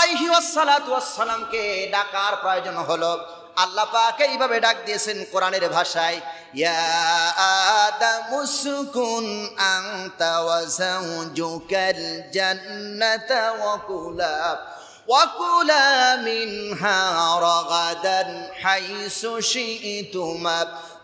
আলাইহি ওয়াসসালাতু ওয়াসসালামকে ডাকার প্রয়োজন হলো। আল্লাহ পাক এইভাবে ডাক দিয়েছেন কোরআনের ভাষায়, ইয়া আদামু উসকুন আনতা ওয়া যাওজুকাল জান্নাতা ওয়া কুলা মিনহা রাগাদান হাইসু শি'তুমা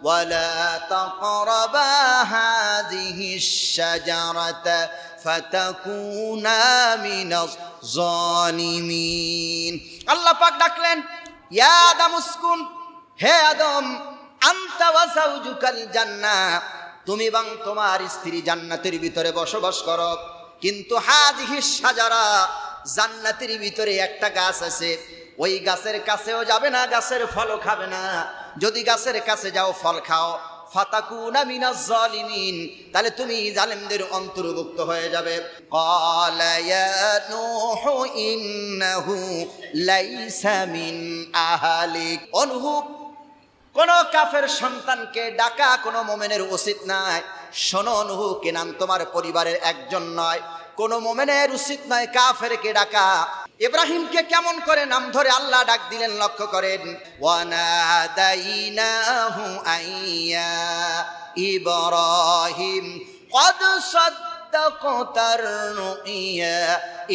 ওয়া লা তাকরাবা হাযিহিশ শাজারাতা ফাতাকুনা মিনাজ জালিমিন। আল্লাহ পাক ডাকলেন, ইয়া আদম উসকুন, হে আদম, আনতা ওয়া যাওজুকাল জান্নাহ, তুমি এবং তোমার স্ত্রী জান্নাতের ভিতরে বসবাস করো। কিন্তু হাযিহিশ শাজারা, জান্নাতের ভিতরে একটা গাছ আছে, ওই গাছের কাছেও যাবে না, গাছের ফলও খাবে না। যদি গাছের কাছে যাও, ফল খাও, ফাতাকুনা মিনাজ জালিমিন, তাহলে তুমি জালেমদের অন্তর্ভুক্ত হয়ে যাবে। ক্বালা ইয়া নূহু ইন্নাহু লাইসা মিন আহলিক। অনুভব, কোন কাফের সন্তানকে ডাকা কোন মুমিনের উচিত নয়। শোনো নূহ, কেনান তোমার পরিবারের একজন নয়, কোন মুমিনের উচিত নয় কাফেরকে ডাকা। ইব্রাহিমকে কেমন করে নাম ধরে আল্লাহ ডাক দিলেন লক্ষ্য করেন, ওয়ানাদাইনাহু আইয়া ইব্রাহিম ক্বাদ সাদ্দাকতার রুইয়া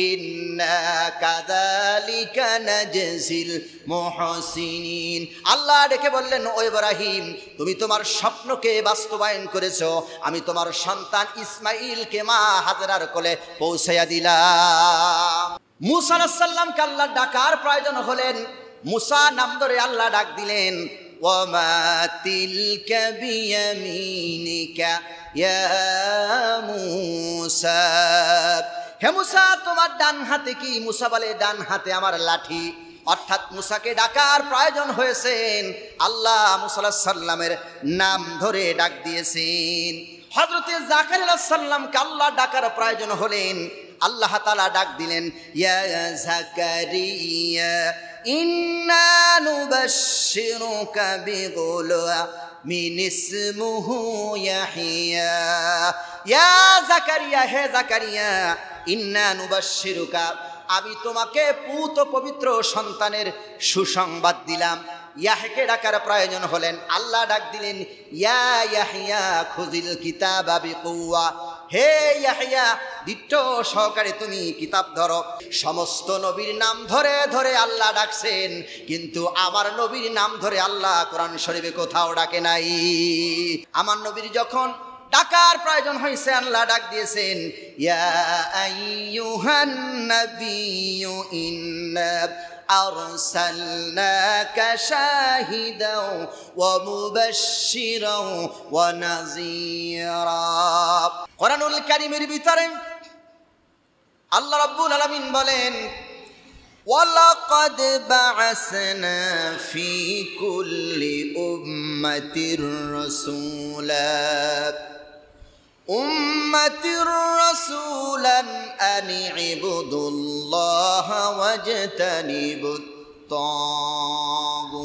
ইন্না কাযালিকা নাজজিল মুহসিনিন। আল্লাহ ডেকে বললেন, ও ইব্রাহিম, তুমি তোমার স্বপ্নকে বাস্তবায়ন করেছো, আমি তোমার সন্তান ইসমাইলকে মা হাজরার কোলে পৌঁছাইয়া দিলাম। মুসা আলাইহিস সালামকে আল্লাহ ডাকার প্রয়োজন হলেন, মুসা নাম ধরে আল্লাহ ডাক দিলেন, ওয়ামা তিলকা বিয়ামিনিকা ইয়া মুসা। হে মুসা, তোমার ডান হাতে কি? মুসা বলে, ডান হাতে আমার লাঠি। অর্থাৎ মুসাকে ডাকার প্রয়োজন হয়েছেন, আল্লাহ মুসা আলাইহিস সালামের নাম ধরে ডাক দিয়েছেন। হযরতে জাকারিয়া আলাইহিস সালামকে আল্লাহ ডাকার প্রয়োজন হলেন, আল্লাহ তাআলা ডাক দিলেন, ইয়া জাকারিয়া ইন্না নুবাশশিরুকা বিগুলামিন ইসমুহু ইয়াহইয়া। ইয়া জাকারিয়া, হে জাকারিয়া, ইন্না নুবাশশিরুকা, আমি তোমাকে পুত পবিত্র সন্তানের সুসংবাদ দিলাম। ইয়াহকে ডাকার প্রয়োজন হলেন, আল্লাহ ডাক দিলেন, ইয়া ইয়াহইয়া খুযিল কিতাবা বিকুওয়া। হে ইয়াহইয়া, দৃঢ় সহকারে তুমি কিতাব ধরো। সমস্ত নবীর নাম ধরে ধরে আল্লাহ ডাকছেন, কিন্তু আমার নবীর নাম ধরে আল্লাহ কোরআন শরীফে কোথাও ডাকে নাই। আমার নবীর যখন ডাকার প্রয়োজন হয়েছে, আল্লাহ ডাক দিয়েছেন, ইয়া আইয়ুহান নাবিয়্যু ইন্না আরসালনাকা শাহিদাও ওয়া মুবাশশিরাও ওয়া নাযীরা। কোরআনুল কারীমের ভিতরে আল্লাহ রাব্বুল আলামিন বলেন, ওয়ালাকাদ বা'আসনা ফি কুল্লি উম্মাতির রাসূলান আন ইবুদুল্লাহা ওয়াজতানিবুত তাগুত।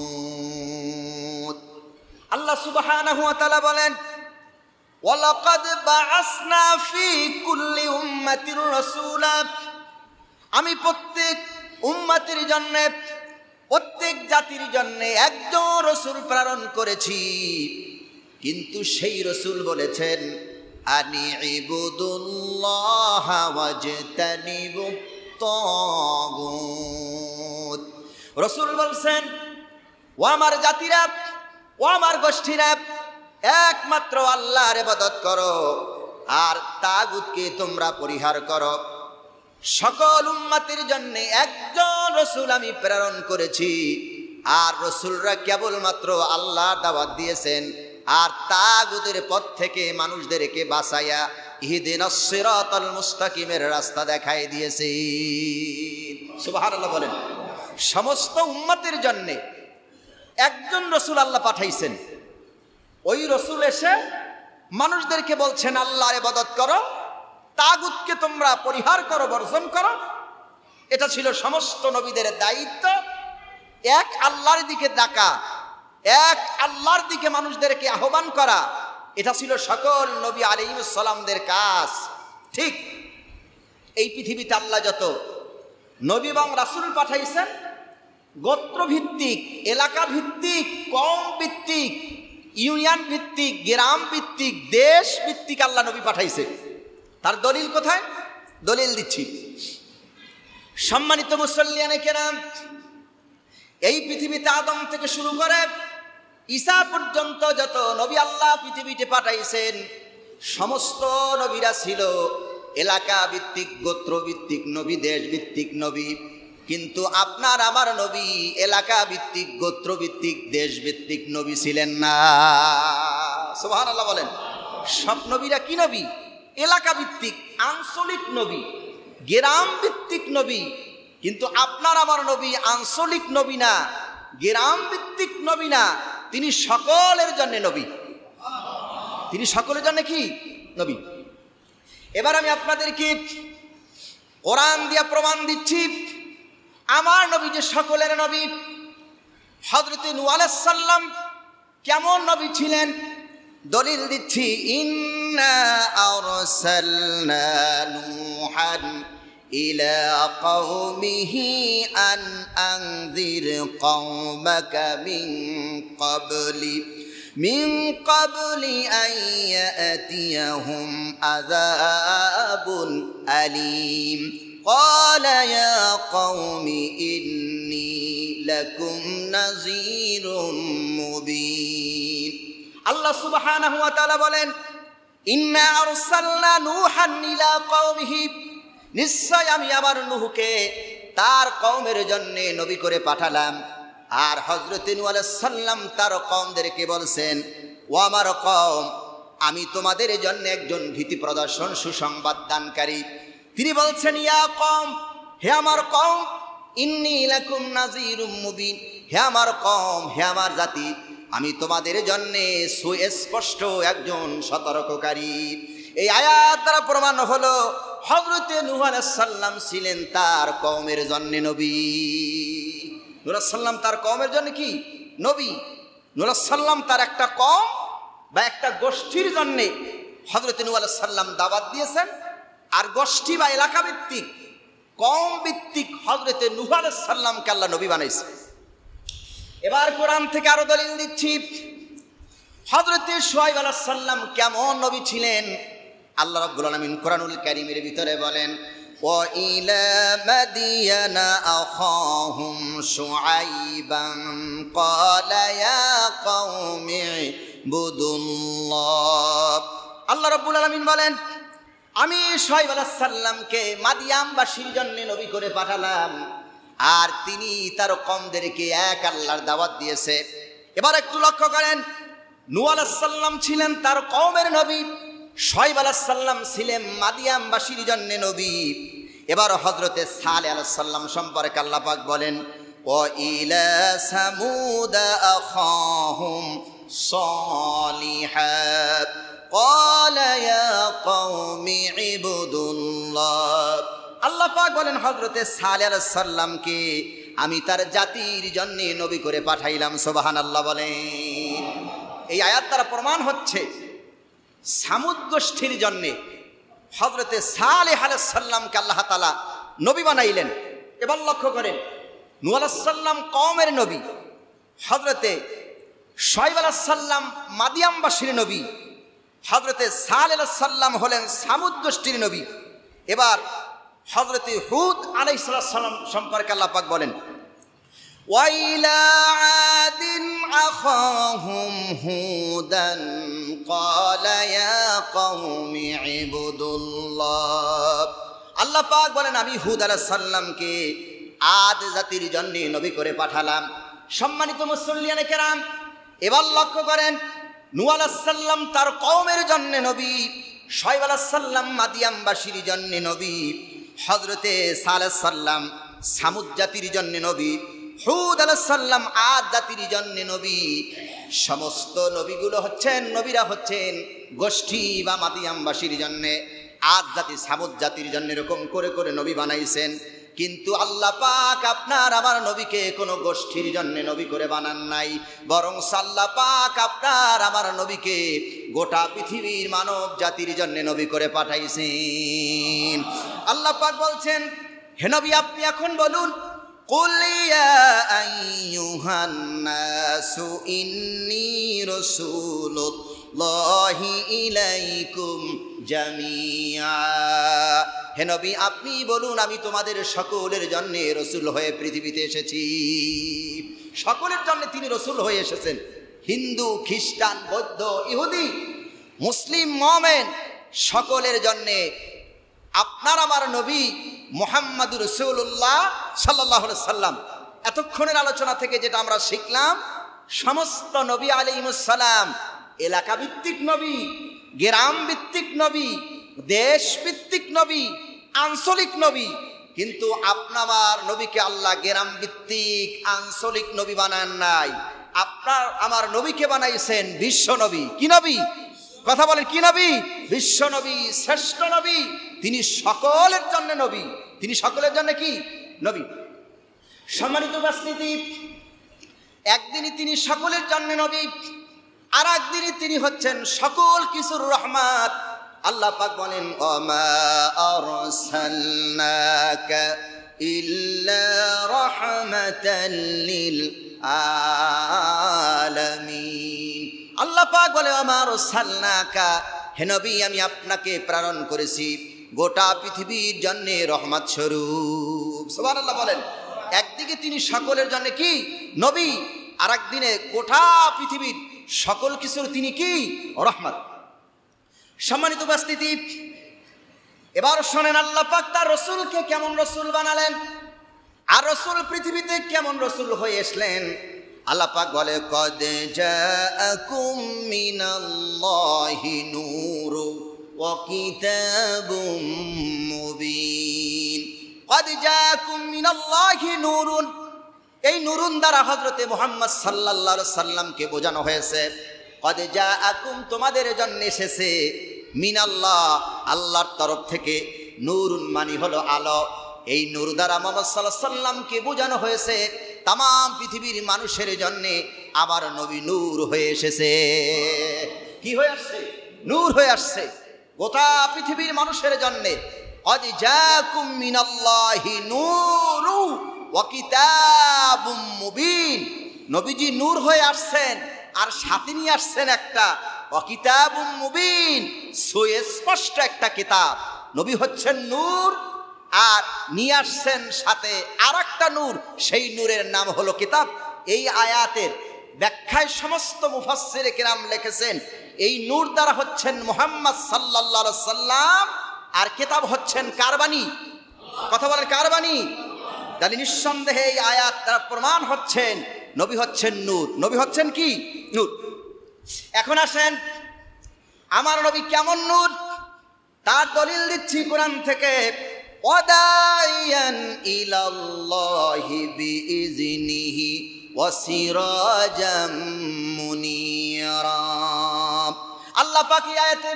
আল্লাহ সুবহানাহু ওয়া তাআলা বলেন, ওয়ালাকাদ বা'আসনা ফি কুল্লি উম্মাতির রাসূলা, আমি প্রত্যেক উম্মতের জন্য, প্রত্যেক জাতির জন্য একজন রাসূল প্রেরণ করেছি, কিন্তু সেই রাসূল বলেছেন, আনি ইবুদুল্লাহা ওয়াজতানিবুত তাগুত। রাসূল বলছেন, ও আমার জাতিরা, ও আমার গোষ্ঠীরা, একমাত্র আল্লাহর ইবাদত করো আর তাগুতকে তোমরা পরিহার করো। সকল উম্মতের জন্য একজন রাসূল আমি প্রেরণ করেছি, আর রাসূলরা কেবলমাত্র আল্লাহর দাওয়াত দিয়েছেন আর তাগুতের পথ থেকে মানুষদেরকে বাঁচাইয়া ইহদিনাস সিরাতাল মুস্তাকিমের রাস্তা দেখাই দিয়েছেন। সুবহানাল্লাহ বলেন। সমস্ত উম্মতের জন্য একজন রাসূল আল্লাহ পাঠাইছেন, ওই রাসূল এসে মানুষদেরকে বলছেন আল্লাহর ইবাদত করো, তাগুতকে তোমরা পরিহার করো, বর্জন করো। এটা ছিল সমস্ত নবীদের দায়িত্ব। এক আল্লাহর দিকে ডাকা, এক আল্লাহর দিকে মানুষদেরকে আহ্বান করা, এটা ছিল সকল নবী আলাইহিস সালামদের কাজ। ঠিক এই পৃথিবীতে আল্লাহ যত নবী এবং রাসূল পাঠাইছেন গোত্র ভিত্তিক, এলাকা ভিত্তিক, কম ভিত্তিক, ইউনিয়ন ভিত্তিক, গ্রাম ভিত্তিক, দেশ ভিত্তিক আল্লাহ নবী পাঠাইছে। তার দলিল কোথায়? দলিল দিচ্ছি। সম্মানিত মুসল্লিয়ানে কেরাম, এই পৃথিবীতে আদম থেকে শুরু করে ঈসা পর্যন্ত যত নবী আল্লাহ পৃথিবীতে পাঠাইছেন, সমস্ত নবীরা ছিল এলাকা ভিত্তিক, গোত্র ভিত্তিক নবী, দেশ ভিত্তিক নবী। কিন্তু আপনার আমার নবী এলাকা ভিত্তিক, গোত্র ভিত্তিক, দেশ ভিত্তিক নবী ছিলেন না। সুবহানাল্লাহ বলেন। সব নবীরা কি নবী? এলাকা ভিত্তিক, আঞ্চলিক নবী, গ্রাম ভিত্তিক নবী। কিন্তু আপনার আমার নবী আঞ্চলিক নবী না, গ্রাম ভিত্তিক নবী না, তিনি সকলের জন্য নবী। তিনি সকলের জন্য কি নবী? এবার আমি আপনাদেরকে কোরআন দিয়ে প্রমাণ দিচ্ছি আমার নবী যে সকলের নবী। হযরত নূহ আলাইহিস সালাম কেমন নবী ছিলেন? দলিল দিচ্ছি। ইন্না আরসালনা নূহান ইলা কওমিহি আন আনযির কওমাকা মিন ক্বাবলি আন ইয়াতিয়াহুম আযাবুন আলীম। قال يا قوم إني لكم نذير مبين। আল্লাহ সুবহানাহু ওয়া তাআলা বলেন, ইন্না আরসালনা নূহান ইলা কওমিহি, নিশ্চয় আমি আমার নূহকে তার কওমের জন্য নবী করে পাঠালাম। আর হযরত নূহ আলাইহিস সালাম তার কওমদেরকে বলছেন, ও আমার কওম, আমি তোমাদের জন্য একজন ভীতি প্রদর্শন, সুসংবাদ দানকারী। তিনি বলছেন, ইয়া কওম, হে আমার কওম, ইন্নী লাকুম নাযীরুম মুবিন, হে আমার কওম, হে আমার জাতি, আমি তোমাদের জন্য সুস্পষ্ট একজন সতর্ককারী। এই আয়াত দ্বারা প্রমাণ হলো হযরত নূহ আলাইহিস সালাম ছিলেন তার কওমের জন্য নবী। নূহ আলাইহিস সালাম তার কওমের জন্য কি নবী? নূহ আলাইহিস সালাম তার একটা কওম বা একটা গোষ্ঠীর জন্য হযরত নূহ আলাইহিস সালাম দাওয়াত দিয়েছেন। আর গোষ্ঠী বা এলাকা ভিত্তিক, কওম ভিত্তিক হযরত নূহ আলাইহিস সালামকে আল্লাহ নবী বানাইছে। এবার কোরআন থেকে আরো দলিল দিচ্ছি। হযরত শুআয়ব আলাইহিস সালাম কেমন নবী ছিলেন? আল্লাহ রাব্বুল আলামিন কোরআনুল কারীমের ভিতরে বলেন, ওয়া ইলা মাদিয়ানা আখাহুম শুআইবান ক্বালা ইয়া কওমি ইবুদুল্লাহ। আল্লাহ রাব্বুল আলামিন বলেন, আমি শুআয়ব আলাইহিস সালামকে মাদিয়ামবাসীর জন্য নবী করে পাঠালাম, আর তিনি তার কওমদেরকে এক আল্লাহর দাওয়াত দিয়েছে। এবার একটু লক্ষ্য করেন, নূহ আলাইহিস সালাম ছিলেন তার কওমের নবী, শুআয়ব আলাইহিস সালাম ছিলেন মাদিয়ামবাসীর জন্য নবী। এবার হযরত সালেহ আলাইহিস সালাম সম্পর্কে আল্লাহ পাক বলেন, ওয়া ইলা সামুদ আখাহুম সালিহা ক্বালা ইয়া কওমি ইবুদুল্লাহ। আল্লাহ পাক বলেন হযরত সালেহ আলাইহিস সালামকে আমি তার জাতির জন্য নবী করে পাঠাইলাম। সুবহানাল্লাহ বলেন। এই আয়াত দ্বারা প্রমাণ হচ্ছে সামুদ গোষ্ঠীর জন্য হযরত সালেহ আলাইহিস সালামকে আল্লাহ তাআলা নবী বানাইলেন। এবার লক্ষ্য করেন, নূহ আলাইহিস সালাম কওমের নবী, হযরত শুআয়ব আলাইহিস সালাম মাদিয়ামবাসীর নবী, হযরত সালেহ আলাইহিস সালাম হলেন সামুদ গোষ্ঠীর নবী। এবার হযরত হুদ আলাইহিস সালাম সম্পর্কে আল্লাহ পাক বলেন, ওয়া ইলা আদিন আখাহুম হুদান ক্বালা ইয়া কওমি ইবুদুল্লাহ। আল্লাহ পাক বলেন, আমি হুদ আলাইহিস সালামকে আদ জাতির জন্য নবী করে পাঠালাম। সম্মানিত মুসল্লিয়ানে কেরাম, এবার লক্ষ্য করেন, নূহ আলাইহিস সালাম তার কওমের জন্য নবী, শুআয়ব আলাইহিস সালাম মাদিয়ামবাসীর জন্য নবী, হযরতে সালেহ আলাইহিস সালাম সামুদ জাতির জন্য নবী, হুদ আলাইহিস সালাম আদ জাতির জন্য নবী। সমস্ত নবীগুলো হচ্ছেন, নবীরা হচ্ছেন গোষ্ঠী বা মাদিয়ামবাসীর জন্য, আদ জাতি সামুদ জাতির জন্য এরকম করে করে নবী বানাইছেন। কিন্তু আল্লাহ পাক আপনার আমার নবীকে কোনো গোষ্ঠীর জন্য নবী করে বানান নাই, বরং আল্লাহ পাক আপনার আমার নবীকে গোটা পৃথিবীর মানব জাতির জন্য নবী করে পাঠাইছেন। আল্লাহ পাক বলছেন, হে নবী আপনি এখন বলুন, কুল ইয়া আইয়ুহান নাসু ইন্নী রাসূলুল্লাহি ইলাইকুম জামিআ। হে নবী আপনি বলুন, আমি তোমাদের সকলের জন্য রসুল হয়ে পৃথিবীতে এসেছি। সকলের জন্য তিনি রসুল হয়ে এসেছেন। হিন্দু, খ্রিস্টান, বৌদ্ধ, ইহুদি, মুসলিম, মুমিন সকলের জন্যে আপনার আমার নবী মুহাম্মাদুর রাসূলুল্লাহ সাল্লাল্লাহু আলাইহি সাল্লাম। এতক্ষণের আলোচনা থেকে যেটা আমরা শিখলাম, সমস্ত নবী আলাইহিস সালাম এলাকা ভিত্তিক নবী, গ্রাম ভিত্তিক নবী, দেশ ভিত্তিক নবী, আঞ্চলিক নবী। কিন্তু আপনার নবীকে আল্লাহ গ্রাম ভিত্তিক আঞ্চলিক নবী বানান নাই। আপনার আমার নবীকে বানাইছেন বিশ্ব নবী। কি নবী? কথা বলেন, কি নবী? বিশ্ব নবী, শ্রেষ্ঠ নবী। তিনি সকলের জন্য নবী। তিনি সকলের জন্য কি নবী? সম্মানিত উপস্থিতি, একদিনই তিনি সকলের জন্য নবী, আর একদিনই তিনি হচ্ছেন সকল কিছুর রহমত। আল্লাহ পাক বলেন, ওমা আরসালনাকা ইল্লা রাহমাতাল লিল আলামিন। আল্লাহ পাক বলে, ওমা আরসালনাকা, হে নবী আমি আপনাকে প্রেরণ করেছি গোটা পৃথিবীর জন্য রহমত স্বরূপ। সুবহানাল্লাহ বলেন। একদিকে তিনি সকলের জন্য কি নবী, আর একদিনে গোটা পৃথিবীর সকল কিছুর তিনি কি রহমত। সম্মানিত উপস্থিতি, এবার শোনেন আল্লাহ পাক তার রসুলকে কেমন রসুল বানালেন, আর রসুল পৃথিবীতে কেমন রসুল হয়ে আসলেন। আল্লাহ পাক বলে, কদ জাআকুম মিনাল্লাহি নূরুন ওয়া কিতাবুম মুবিন। কদ জাআকুম মিনাল্লাহি নূরুন, এই নুরুন দ্বারা হযরতে মুহাম্মদ সাল্লাল্লাহু আলাইহি সাল্লামকে বোঝানো হয়েছে। কদ জাআকুম, তোমাদের জন্য এসেছে, মিনাল্লাহ, আল্লাহর তরফ থেকে, নূরুন মানে হলো আলো। এই নূর দ্বারা মুহাম্মদ সাল্লাল্লাহু আলাইহি সাল্লামকে বোঝানো হয়েছে তাম পৃথিবীর মানুষের জন্য আবার নবী নূর হয়ে এসেছে। কি হয়ে আসছে? নূর হয়ে আসছে গোটা পৃথিবীর মানুষের জন্য। কদ জাআকুম মিনাল্লাহি নূরুন ওয়া কিতাবুম মুবিন। নবীজি নূর হয়ে আসছেন, আর সাথে নিয়ে আসছেন একটা ওয়া কিতাবুম মুবিন, সুস্পষ্ট একটা কিতাব। নবী হচ্ছেন নূর, আর নিয়ে আসছেন সাথে আর একটা নূর, সেই নূরের নাম হলো কিতাব। এই আয়াতের ব্যাখ্যায় সমস্ত মুফাসসিরে কেরাম লিখেছেন, এই নূর দ্বারা হচ্ছেন মুহাম্মদ সাল্লাল্লাহু আলাইহি সাল্লাম, আর কিতাব হচ্ছেন কার বাণী? কথা বলেন, কার বাণী? তাহলে নিঃসন্দেহে এই আয়াত দ্বারা প্রমাণ হচ্ছেন নবী হচ্ছেন নূর। নবী হচ্ছেন কি? নূর। এখন আসেন, আমার নবী কেমন নূর তার দলিল দিচ্ছি কোরআন থেকে। ওয়াদাইয়ান ইলাল্লাহি বিইজনিহি ওয়া সিরাজাম মুনিরা। আল্লাহ পাক এই আয়াতে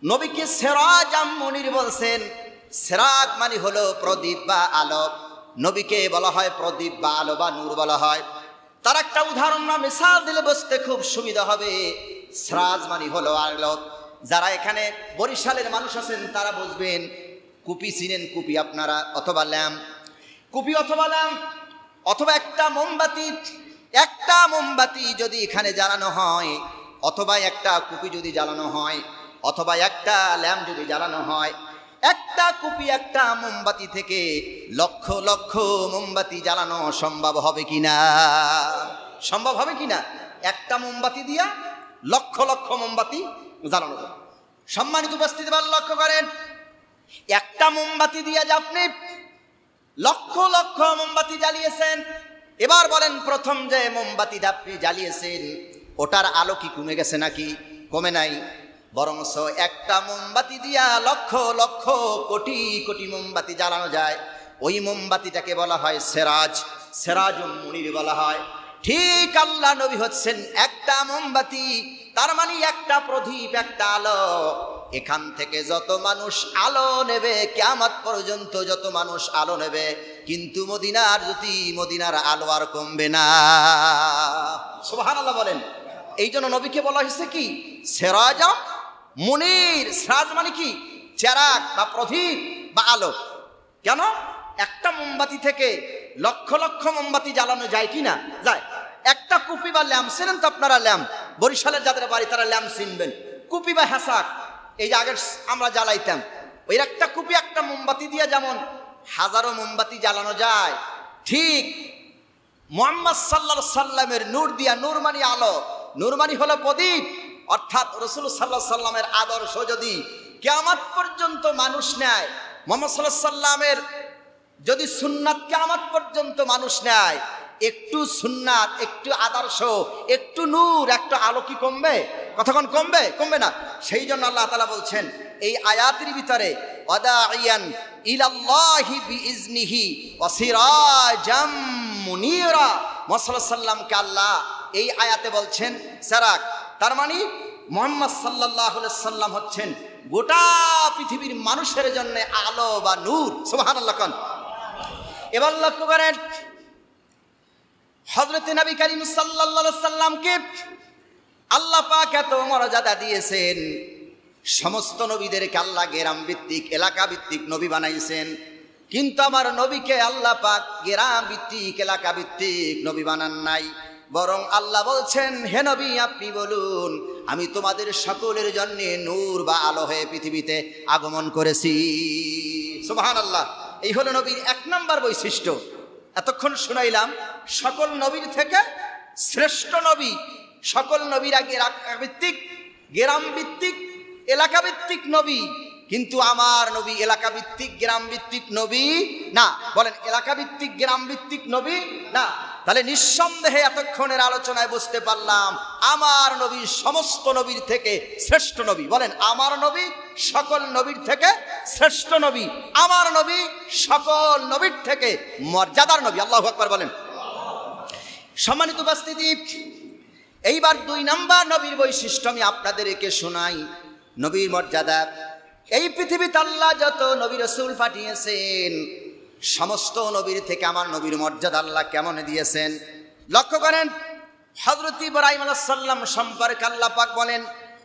নবীকে সিরাজাম মুনির বলছেন। সিরাজ মানে হলো প্রদীপ বা আলো। নবীকে বলা হয় প্রদীপ বা আলো বা নূর বলা হয়। তার একটা উদাহরণ না মিসাল দিলে বুঝতে খুব সুবিধা হবে। সিরাজ মানে হলো আলো। যারা এখানে বরিশালের মানুষ আছেন তারা বুঝবেন। কুপি চিনেন? কুপি আপনারা, অথবা ল্যাম্প। কুপি অথবা ল্যাম্প অথবা একটা মোমবাতি যদি এখানে জ্বালানো হয়, অথবা একটা কুপি যদি জ্বালানো হয়, অথবা একটা ল্যাম্প যদি জ্বালানো হয়, একটা কুপি একটা মোমবাতি থেকে লক্ষ লক্ষ মোমবাতি জ্বালানো সম্ভব হবে কিনা? সম্ভব হবে কিনা? একটা মোমবাতি দিয়া লক্ষ লক্ষ মোমবাতি জ্বালানো যাবে। সম্মানিত উপস্থিতি, লক্ষ্য করেন, একটা মোমবাতি দিয়ে যে আপনি লক্ষ লক্ষ মোমবাতি জ্বালিয়েছেন, এবার বলেন প্রথম যে মোমবাতিটা আপনি জ্বালিয়েছেন ওটার আলো কি কমে গেছে নাকি? কমে নাই, বরংস একটা মোমবাতি দিয়া লক্ষ লক্ষ কোটি কোটি মোমবাতি জ্বালানো যায়। ওই মোমবাতিটাকে বলা হয় সিরাজ, সিরাজুম মুনির বলা হয়। ঠিক আল্লাহ নবী হচ্ছেন একটা মোমবাতি, তার মানে একটা প্রদীপ, একটা আলো। এখান থেকে যত মানুষ আলো নেবে, কিয়ামত পর্যন্ত যত মানুষ আলো নেবে, কিন্তু মদিনার আলো আর কমবে না। সুবহানাল্লাহ বলেন। এই জন্য নবীকে বলা হয়েছে কি? সিরাজাম মুনির। সিরাজ মানে কি? চেরাগ বা প্রদীপ বা আলো। কেন? একটা মোমবাতি থেকে লক্ষ লক্ষ মোমবাতি জ্বালানো যায় কি না? যায়। একটা কুপি বা ল্যাম্প, চেনেন তো আপনারা ল্যাম্প, বরিশালের যাদের বাড়ি তারা ল্যাম্প চিনবেন। কুপি বা হ্যাসাক, এই যে আগের আমরা জ্বালাইতাম, ওই একটা কুপি একটা মোমবাতি দিয়ে যেমন হাজারো মোমবাতি জ্বালানো যায়, ঠিক মুহাম্মদ সাল্লাল্লাহু আলাইহি সাল্লামের নূর দিয়া, নূর মানে আলো, নূর মানে হলো প্রদীপ, অর্থাৎ রাসূল সাল্লাল্লাহু আলাইহি সাল্লামের আদর্শ যদি কিয়ামত পর্যন্ত মানুষ নেয়, মুহাম্মদ সাল্লাল্লাহু আলাইহি সাল্লামের যদি সুন্নাত কিয়ামত পর্যন্ত মানুষ নেয়, একটু সুন্নাত, একটু আদর্শ, একটু নূর, একটু আলো কি কমবে? কতক্ষণ কমবে? কমবে না। সেই জন্য আল্লাহ তাআলা বলছেন এই আয়াতের ভিতরে, ওয়াদাইয়ান ইলাল্লাহি বিইজনিহি ওয়া সিরাজাম মুনীরা, মুহাম্মদ সাল্লাল্লাহু আলাইহি সাল্লামকে আল্লাহ এই আয়াতে বলছেন সিরাজ, তার মানে মুহাম্মদ সাল্লাল্লাহু আলাইহি সাল্লাম হচ্ছেন গোটা পৃথিবীর মানুষের জন্য আলো বা নূর। সুবহানাল্লাহ। এবার লক্ষ্য করেন, হযরত নবী করিম সাল্লাল্লাহু আলাইহি সাল্লামকে আল্লাহ পাক এত মর্যাদা দিয়েছেন, সমস্ত নবীদেরকে আল্লাহ গ্রাম ভিত্তিক, এলাকা ভিত্তিক নবী বানাইছেন, কিন্তু আমার নবীকে আল্লাহ পাক গ্রাম ভিত্তিক, এলাকা ভিত্তিক নবী বানান নাই। বরং আল্লাহ বলছেন, হে নবী আপনি বলুন, আমি তোমাদের সকলের জন্য নূর বা আলো হয়ে পৃথিবীতে আগমন করেছি। সুবহানাল্লাহ। এই হলো নবীর এক নাম্বার বৈশিষ্ট্য। এতক্ষণ শুনাইলাম সকল নবীর থেকে শ্রেষ্ঠ নবী, সকল নবীর আগে এলাকা ভিত্তিক, গ্রাম ভিত্তিক, এলাকা ভিত্তিক নবী, কিন্তু আমার নবী এলাকা ভিত্তিক, গ্রাম ভিত্তিক নবী না। বলেন, এলাকা ভিত্তিক, গ্রাম ভিত্তিক নবী না। তাহলে নিঃসন্দেহে এতক্ষণের আলোচনায় বুঝতে পারলাম আমার নবী সমস্ত নবীর থেকে শ্রেষ্ঠ নবী। বলেন, আমার নবী সকল নবীর থেকে শ্রেষ্ঠ নবী, আমার নবী সকল নবীর থেকে মর্যাদার নবী। আল্লাহু আকবার বলেন। সম্মানিত উপস্থিতি, এইবার 2 নাম্বার নবীর বৈশিষ্ট্য আমি আপনাদেরকে শোনাই, নবীর মর্যাদা। এই পৃথিবীতে আল্লাহ যত নবী রাসূল পাঠিয়েছেন, সমস্ত নবীর থেকে আমার নবীর মর্যাদা আল্লাহ কেমন দিয়েছেন লক্ষ্য করেন। হযরত ইব্রাহিম আলাইহিস সালাম সম্পর্কে আল্লাহ পাক বলেন,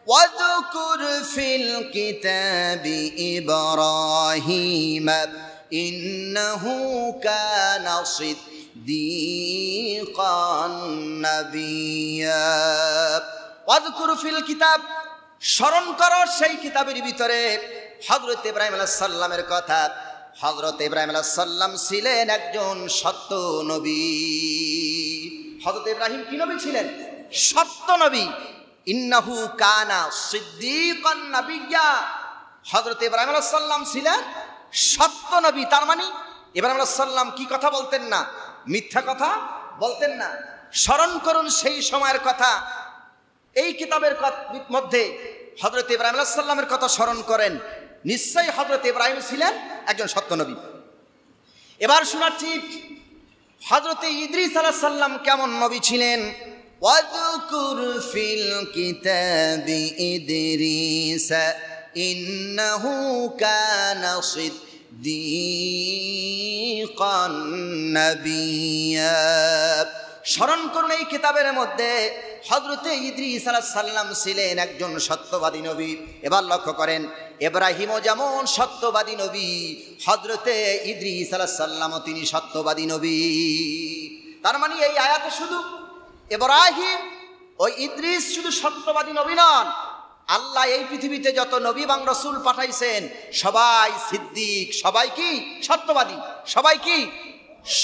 ওয়াযকুর ফিল কিতাবি ইব্রাহিম ইন্নাহু কানা সিদ্দীকান নাবিয়্যা। ওয়াযকুর ফিল কিতাব, স্মরণ করো সেই কিতাবের ভিতরে হযরত ইব্রাহিম আলাইহিস সালামের কথা। হযরত ইব্রাহিম আলাইহিস সালাম ছিলেন একজন সত্য নবী। হযরত ইব্রাহিম কি নবী ছিলেন? সত্য নবী। ইন্নাহু কানা সিদ্দীকান নাবিয়্যা। হযরত ইব্রাহিম আলাইহিস সালাম ছিলেন সত্য নবী। তার মানে ইব্রাহিম আলাইহিস সালাম কি কথা বলতেন না? মিথ্যা কথা বলতেন না। স্মরণ করুন সেই সময়ের কথা। এই কিতাবের মধ্যে হযরত ইব্রাহিম আলাইহিস সালামের কথা স্মরণ করেন, নিশ্চয়ই হযরত ইব্রাহিম ছিলেন একজন সত্য নবী। এবার শোনাচ্ছি হযরত ইদ্রিস আলাইহিস সালাম কেমন নবী ছিলেন। ওয়াযকুর ফিল কিতাবি ইদ্রিস ইন্নাহু কানা সিদ্দীকান নাবিয়্যা। স্মরণ করুন এই কিতাবের মধ্যে হযরত ইদ্রিস আলাইহিস সালাম ছিলেন একজন সত্যবাদী নবী। এবার লক্ষ্য করেন, ইব্রাহিমও যেমন সত্যবাদী নবী, হযরত ইদ্রিস আলাইহিস সালামও তিনি সত্যবাদী নবী। তার মানে এই আয়াতে শুধু ইব্রাহিম ও ইদ্রিস শুধু সত্যবাদী নবী নন, আল্লাহ এই পৃথিবীতে যত নবী এবং রাসূল পাঠাইছেন সবাই সিদ্দিক, সবাই কি সত্যবাদী, সবাই কি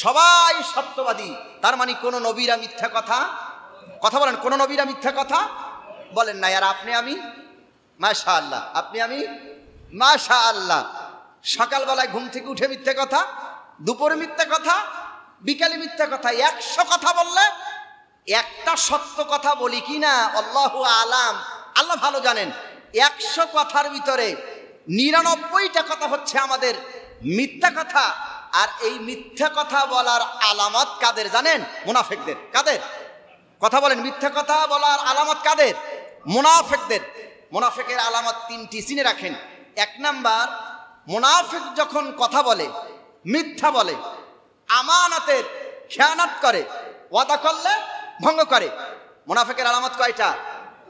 সবাই সত্যবাদী। তার মানে কোন নবীরা মিথ্যা কথা বলেন, কোন নবীরা মিথ্যা কথা বলেন না। আর আপনি আমি মাশাআল্লাহ, আপনি আমি মাশাআল্লাহ, সকালবেলায় ঘুম থেকে উঠে মিথ্যা কথা, দুপুরে মিথ্যা কথা, বিকালে মিথ্যা কথা, 100 কথা বললে একটা সত্য কথা বলি কি না আল্লাহু আলাম, আল্লাহ ভালো জানেন। 100 কথার ভিতরে 99টা কথা হচ্ছে আমাদের মিথ্যা কথা। আর এই মিথ্যা কথা বলার আলামত কাদের জানেন? মুনাফিকদের। কাদের? কথা বলেন, মিথ্যা কথা বলার আলামত কাদের? মুনাফিকদের। মুনাফিকের আলামত 3টি চিনে রাখেন। 1 নাম্বার, মুনাফিক যখন কথা বলে, মিথ্যা বলে, আমানতের খেয়ানত করে, ওয়াদা করলে ভঙ্গ করে। মুনাফিকের আলামত কয়টা?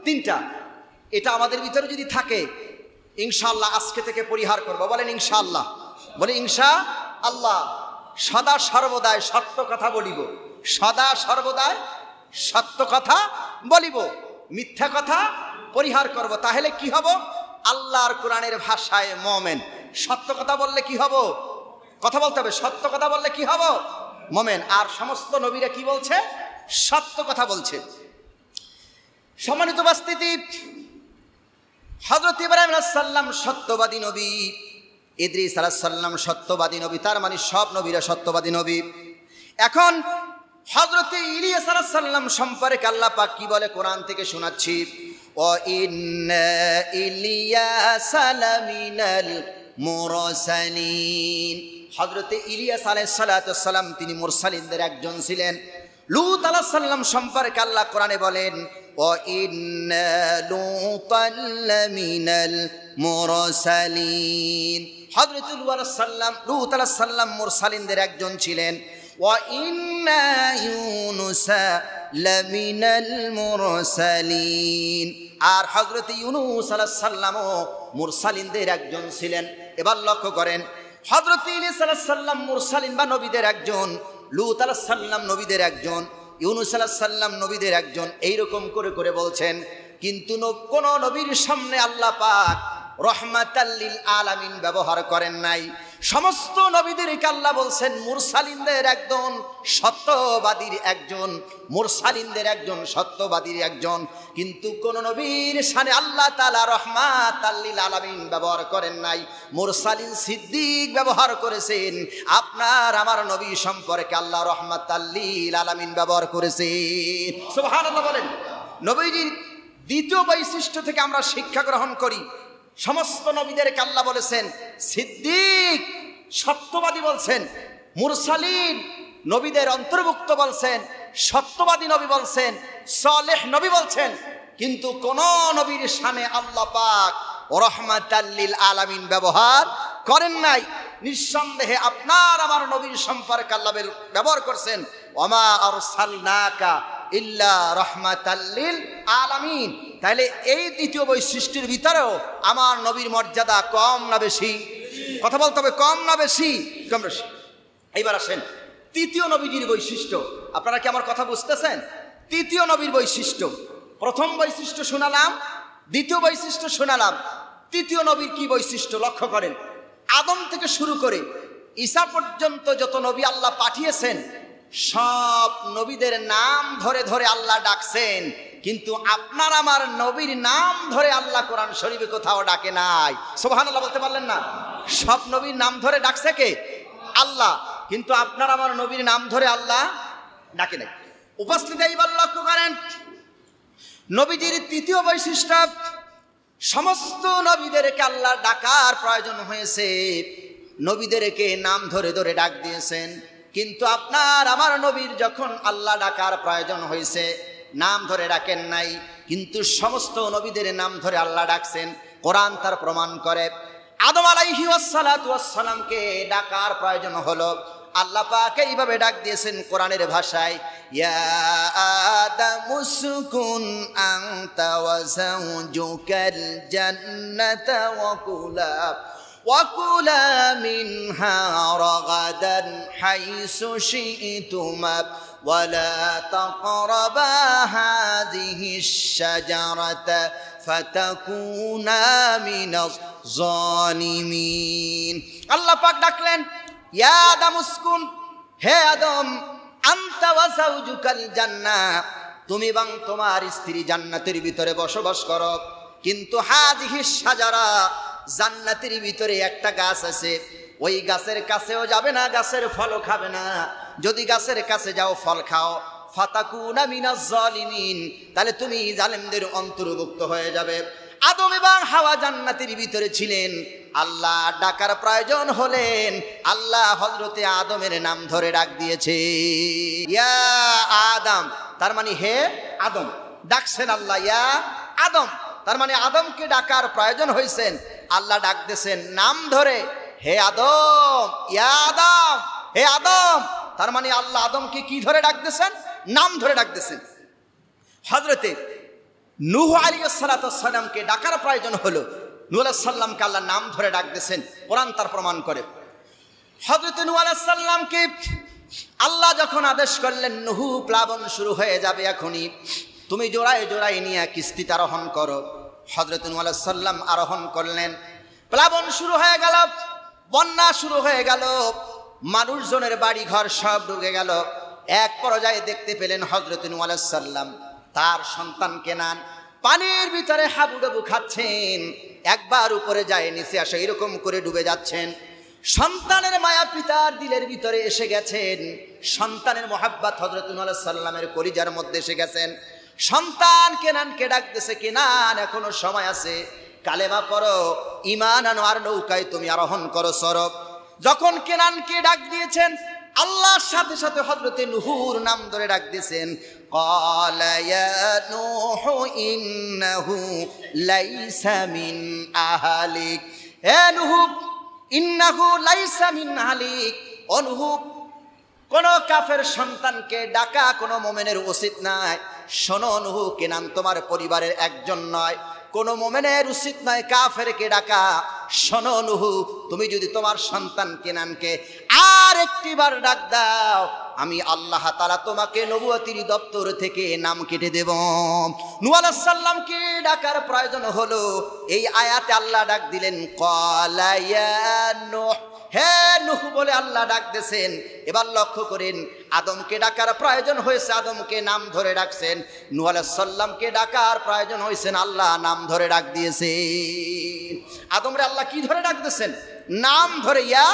3টা। এটা আমাদের ভিতরে যদি থাকে ইনশাআল্লাহ আজকে থেকে পরিহার করব। বলেন ইনশাআল্লাহ, বলে ইনশাআল্লাহ। সদা সর্বদাই সত্য কথা বলিব, সদা সর্বদাই সত্য কথা বলিব, মিথ্যা কথা পরিহার করব। তাহলে কি হব? আল্লাহর কোরআনের ভাষায় মুমিন। সত্য কথা বললে কি হব? কথা বলতে হবে। সত্য কথা বললে কি হব? মুমিন। আর সমস্ত নবীরা কি বলছে? সত্য কথা বলছে। সম্মানিত উপস্থিতি, হযরত ইব্রাহিম আলাইহিস সালাম সত্যবাদী নবী, ইদ্রিস আলাইহিস সালাম সত্যবাদী নবী, তার মানে সব নবীরা সত্যবাদী নবী। এখন হযরত ইলিয়াস আলাইহিস সালাম সম্পর্কে আল্লাহ পাক কি বলে কোরআন থেকে শোনাচ্ছি, ওয়া ইন্না ইলিয়াসা লামিনাল মুরসালিন। হযরত ইলিয়াস আলাইহিস সালাম তিনি মুরসালিনদের একজন ছিলেন। লূত আলাইহিস সালাম সম্পর্কে আল্লাহ কোরআনে বলেন, ওয়া ইন্না লূতাল লামিনাল মুরসালিন। হযরত লূত আলাইহিস সালাম মুরসালিনদের একজন ছিলেন। ওয়া ইন্না ইউনুসা লামিনাল মুরসালিন। আর হযরত ইউনুস আলাইহিস সালামও মুরসালিনদের একজন ছিলেন। এবার লক্ষ্য করেন, হযরত ইলিয়াস আলাইহিস সালাম মুরসালিন বা নবীদের একজন, লূত আলাইহিস সালাম নবীদের একজন, ইউনুস আলাইহিস সালাম নবীদের একজন, এইরকম করে করে বলছেন। কিন্তু কোন নবীর সামনে আল্লাহ পাক রহমাতাল লিল আলামিন ব্যবহার করেন নাই। সমস্ত নবীদেরকে আল্লাহ বলছেন মুরসালিনদের একজন, সত্যবাদীর একজন, মুরসালিনদের একজন, সত্যবাদীর একজন। কিন্তু কোন নবীর শানে আল্লাহ তাআলা রহমাতাল লিল আলামিন ব্যবহার করেন নাই, মুরসালিন সিদ্দিক ব্যবহার করেছেন। আপনার আমার নবী সম্পর্কে আল্লাহ রহমাতাল লিল আলামিন ব্যবহার করেছেন। সুবহানাল্লাহ বলেন। নবীজির দ্বিতীয় বৈশিষ্ট্য থেকে আমরা শিক্ষা গ্রহণ করি, সমস্ত নবীদেরকে আল্লাহ বলেছেন সিদ্দিক, সত্যবাদী বলছেন, মুরসালিন নবীদের অন্তর্ভুক্ত বলছেন, সত্যবাদী নবী বলছেন, সালেহ নবী বলছেন। কিন্তু কোন নবীর শানে আল্লাহ পাক রহমাতাল লিল আলামিন ব্যবহার করেন নাই। নিঃসন্দেহে আপনার আমার নবীর সম্পর্কে আল্লাহ ব্যবহার করছেন ওয়ামা আরসালনাকা ইল্লা রাহমাতাল লিল আলামিন। তাহলে এই দ্বিতীয় বৈশিষ্ট্যের ভিতরেও আমার নবীর মর্যাদা কম না বেশি? কথা বলতে হবে, কম না বেশি? কম বেশি। এইবার আসেন তৃতীয় নবীজির বৈশিষ্ট্য। আপনারা কি আমার কথা বুঝতেছেন? তৃতীয় নবীর বৈশিষ্ট্য, প্রথম বৈশিষ্ট্য শোনালাম, দ্বিতীয় বৈশিষ্ট্য শোনালাম, তৃতীয় নবীর কি বৈশিষ্ট্য লক্ষ্য করেন। আদম থেকে শুরু করে ঈসা পর্যন্ত যত নবী আল্লাহ পাঠিয়েছেন সব নবীদের নাম ধরে ধরে আল্লাহ ডাকছেন। কিন্তু আপনার আমার নবীর নাম ধরে আল্লাহ কোরআন শরীফে কোথাও ডাকে নাই। সুবহানাল্লাহ বলতে পারলেন না? সব নবীর নাম ধরে ডাকছে কে? আল্লাহ। কিন্তু আপনার আমার নবীর নাম ধরে আল্লাহ ডাকে নাই। উপস্থিত এইবার লক্ষ্য করেন, নবীজির তৃতীয় বৈশিষ্ট্য, সমস্ত নবীদেরকে আল্লাহ ডাকার প্রয়োজন হয়েছে, নবীদেরকে নাম ধরে ধরে ডাক দিয়েছেন। কিন্তু আপনার আমার নবীর যখন আল্লাহ ডাকার প্রয়োজন হয়েছে নাম ধরে ডাকেন নাই, কিন্তু সমস্ত নবীদের নাম ধরে আল্লাহ ডাকছেন। কোরআন তার প্রমাণ করে। আদম আলাইহিস সালাতু ওয়াস সালামকে ডাকার প্রয়োজন হলো, আল্লাহ পাক এইভাবে ডাক দিয়েছেন কোরআনের ভাষায়, ইয়া আদামু উসকুন আনতা ওয়া যাওজুকাল জান্নাতা ওয়া কুলা মিনহা রাগাদান হাইসু শি'তুমা ওয়া লা তাকরাবা হাযিহিশ শাজারাতা ফাতাকুনা মিনাজ জালিমিন। আল্লাহ পাক ডাকলেন, ইয়া আদম উসকুন, হে আদম, আনতা ওয়া যাওজুকাল জান্নাহ, তুমি এবং তোমার স্ত্রী জান্নাতের ভিতরে বসবাস করো। কিন্তু হাযিহিশ শাজারা, জান্নাতের ভিতরে একটা গাছ আছে, ওই গাছের কাছেও যাবে না, গাছের ফলও খাবে না। যদি গাছের কাছে যাও ফল খাও, ফাতাকুনা মিনাজ জালিমিন, তাহলে তুমি জালেমদের অন্তর্ভুক্ত হয়ে যাবে। আদম এবং হাওয়া জান্নাতের ভিতরে ছিলেন, আল্লাহ ডাকার প্রয়োজন হলেন আল্লাহ হযরতে আদমের নাম ধরে ডাক দিয়েছে, ইয়া আদম, তার মানে হে আদম। ডাকছেন আল্লাহ ইয়া আদম, তার মানে আদমকে ডাকার প্রয়োজন হয়েছেন, আল্লাহ ডাক দিয়েছেন নাম ধরে, হে আদম, ইয়া আদম, হে আদম। তার মানে আল্লাহ আদমকে কি ধরে ডাক দিয়েছেন? নাম ধরে ডাক দিয়েছেন। হযরতে নূহ আলাইহিস সালাতু ওয়াস সালামকে ডাকার প্রয়োজন হলো, নূহ আলাইহিস সালামকে আল্লাহ নাম ধরে ডাক দিয়েছেন। কোরআন তার প্রমাণ করে। হযরত নূহ আলাইহিস সালামকে আল্লাহ যখন আদেশ করলেন, নুহু প্লাবন শুরু হয়ে যাবে এখনই, তুমি জোড়ায় জোড়ায় নিয়ে কিস্তিতে আরোহণ করো। হযরত নূহ আলাইহিস সালাম আরোহণ করলেন, প্লাবন শুরু হয়ে গেল, বন্যা শুরু হয়ে গেল, মানুষজনের বাড়ি ঘর সব ডুবে গেল। এক পর্যায়ে দেখতে পেলেন হযরত নূহ আলাইহিস সালাম তার সন্তান কেনান পানির ভিতরে হাবুডুবু খাচ্ছেন, একবার উপরে যায় নিচে আসে এরকম করে ডুবে যাচ্ছেন। সন্তানের মায়া পিতার দিলের ভিতরে এসে গেছেন, সন্তানের মোহাব্বত হযরত নূহ আলাইহিস সালামের কলিজার মধ্যে এসে গেছেন। সন্তান কেনানকে ডাকতেছে, কেনান এখনো সময় আছে, কালেমা পড়ো, ঈমান আনো, আর নৌকায় তুমি আরোহণ করো সরব। যখন কেনানকে ডাক দিয়েছেন, আল্লাহর সাথে সাথে হযরতে নূহুর নাম ধরে ডাক দিয়েছেন, ক্বালা ইয়া নূহু ইন্নাহু লাইসা মিন আহলিক। হে নূহু, ইন্নাহু লাইসা মিন আহলিক, ও নূহু, কোন কাফের সন্তানকে ডাকা কোন মুমিনের উচিত নয়। শোনো নূহু, কেনান তোমার পরিবারের একজন নয়, কোন মুমিনের উচিত নয় কাফেরকে ডাকা। শোনো নূহু, তুমি যদি তোমার সন্তান কেনানকে আর একটিবার ডাক দাও, আমি আল্লাহ তাআলা তোমাকে নবুয়তির দপ্তর থেকে নাম কেটে দেব। নূহ আলাইহিস সালামকে ডাকার প্রয়োজন হলো, এই আয়াতে আল্লাহ ডাক দিলেন, ক্বালা ইয়া নূহ, হে নূহ বলে আল্লাহ ডাক দিয়েছেন। এবার লক্ষ্য করেন, আদমকে ডাকার প্রয়োজন হয়েছে, আদমকে নাম ধরে ডাকছেন। নূহ আলাইহিস সালামকে ডাকার প্রয়োজন হয়েছে, আল্লাহ নাম ধরে ডাক দিয়েছে। আদমরে আল্লাহ কি ধরে ডাক দিয়েছেন? নাম ধরে, ইয়া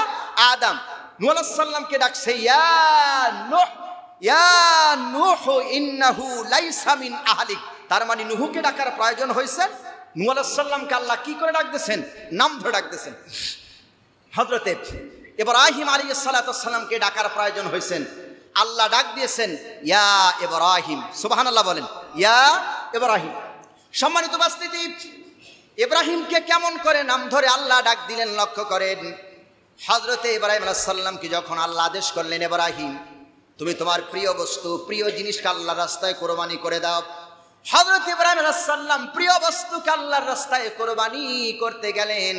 আদম। নূহ আলাইহিস সালামকে ডাকছে, ইয়া নূহ, ইয়া নূহ ইন্নাহু লাইসা মিন আহলিক। তার মানে নূহকে ডাকার প্রয়োজন হয়েছে। নূহ আলাইহিস সালামকে আল্লাহ কি করে ডাক দিয়েছেন? নাম ধরে ডাক দিয়েছেন। হযরতে ইব্রাহিম আলাইহিস সালাতু ওয়াস সালামকে ডাকার প্রয়োজন হয়েছেন, আল্লাহ ডাক দিয়েছেন, ইয়া ইব্রাহিম। সুবহানাল্লাহ বলেন, ইয়া ইব্রাহিম। সম্মানিত উপস্থিতি, ইব্রাহিমকে কেমন করে নাম ধরে আল্লাহ ডাক দিলেন লক্ষ্য করেন। হযরতে ইব্রাহিম আলাইহিস সালামকে যখন আল্লাহ আদেশ করলেন, ইব্রাহিম তুমি তোমার প্রিয় বস্তু, প্রিয় জিনিসকে আল্লাহর রাস্তায় কোরবানি করে দাও। হযরত ইব্রাহিম আলাইহিস সালাম প্রিয় বস্তুকে আল্লাহর রাস্তায় কোরবানি করতে গেলেন।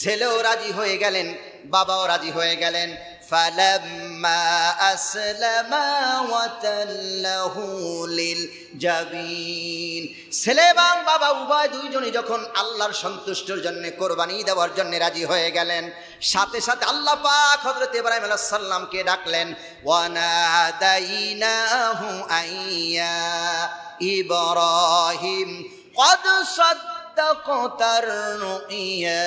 ছেলেও রাজি হয়ে গেলেন, বাবাও রাজি হয়ে গেলেন। ফালাম্মা আসলামা ওয়া তাল্লাহু লিল জাবিন। ছেলে এবং বাবা উভয় দুইজনই যখন আল্লাহর সন্তুষ্টির জন্য কোরবানি দেওয়ার জন্য রাজি হয়ে গেলেন, সাথে সাথে আল্লাহ পাক হযরত ইব্রাহিম আলাইহিস সালামকে ডাকলেন, ওয়া নাদাইনাহু আইয়া ইব্রাহিম ক্বাদ সাদ্দাকতার রুইয়া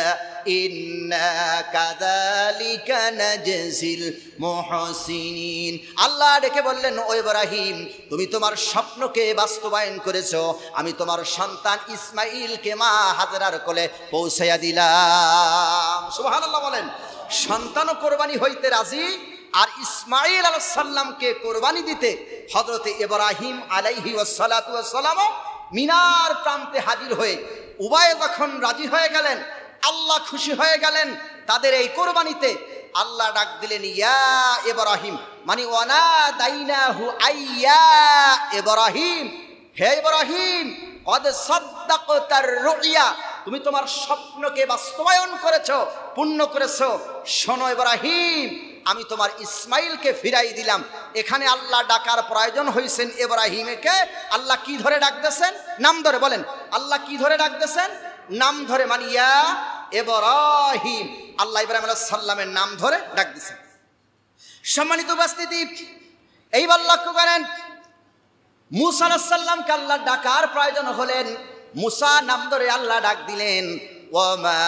ইন্না কাযালিকা নাজজিল মুহসিনিন। আল্লাহ ডেকে বললেন, ও ইব্রাহিম তুমি তোমার স্বপ্নকে বাস্তবায়ন করেছো, আমি তোমার সন্তান ইসমাইলকে মা হাজরার কোলে পৌঁছাইয়া দিলাম। সুবহানাল্লাহ বলেন। সন্তানও কোরবানি হইতে রাজি, আর ইসমাইল আলাইহিস সালামকে কোরবানি দিতে হযরতে ইব্রাহিম আলাইহি ওয়াসসালাতু ওয়াসসালাম মিনার প্রান্তে হাজির হয়ে উভয়ে যখন রাজি হয়ে গেলেন, আল্লাহ খুশি হয়ে গেলেন তাদের এই কোরবানিতে। আল্লাহ ডাক দিলেন, ইয়া ইব্রাহিম, মানে ওয়ানাদাইনাহু আইয়া ইব্রাহিম, হে ইব্রাহিম ক্বাদ সাদ্দাকতার রুইয়া, তুমি তোমার স্বপ্নকে বাস্তবায়ন করেছো, পূর্ণ করেছো। শোনো ইব্রাহিম, আমি তোমার ইসমাইলকে ফিরাই দিলাম। এখানে আল্লাহ ডাকার প্রয়োজন হয়েছেন ইব্রাহিমকে। আল্লাহ কি ধরে ডাক দিয়েছেন? নাম ধরে। বলেন, আল্লাহ কি ধরে ডাক দিয়েছেন? নাম ধরে, মানে ইয়া ইব্রাহিম। আল্লাহ ইব্রাহিম আলাইহিস সালামের নাম ধরে ডাক দিয়েছেন। সম্মানিত উপস্থিতি, এইবার লক্ষ্য করেন, মূসা আলাইহিস সালামকে আল্লাহ ডাকার প্রয়োজন হলেন। মূসা নাম ধরে আল্লাহ ডাক দিলেন, ওয়ামা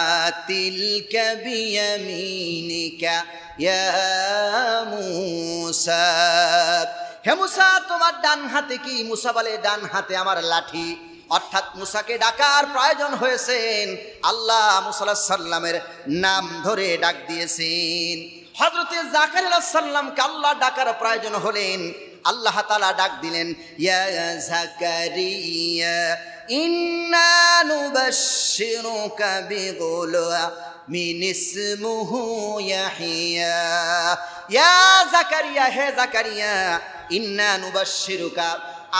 তিলকা বিয়ামিনিকা ইয়া মূসা। হে মূসা, তোমার ডান হাতে কি? মূসা বলে, ডান হাতে আমার লাঠি। অর্থাৎ মূসাকে ডাকার প্রয়োজন হয়েছেন, আল্লাহ মূসা আলাইহিস সালামের নাম ধরে ডাক দিয়েছেন। হযরতে জাকারিয়া আলাইহিস সালামকে আল্লাহ ডাকার প্রয়োজন হলেন, আল্লাহ তাআলা ডাক দিলেন, ইয়া জাকারিয়া ইন্না নুবাশশিরুকা বিগুলামিন ইসমুহু ইয়াহইয়া। ইয়া জাকারিয়া, হে জাকারিয়া, ইন্না নুবাশশিরুকা,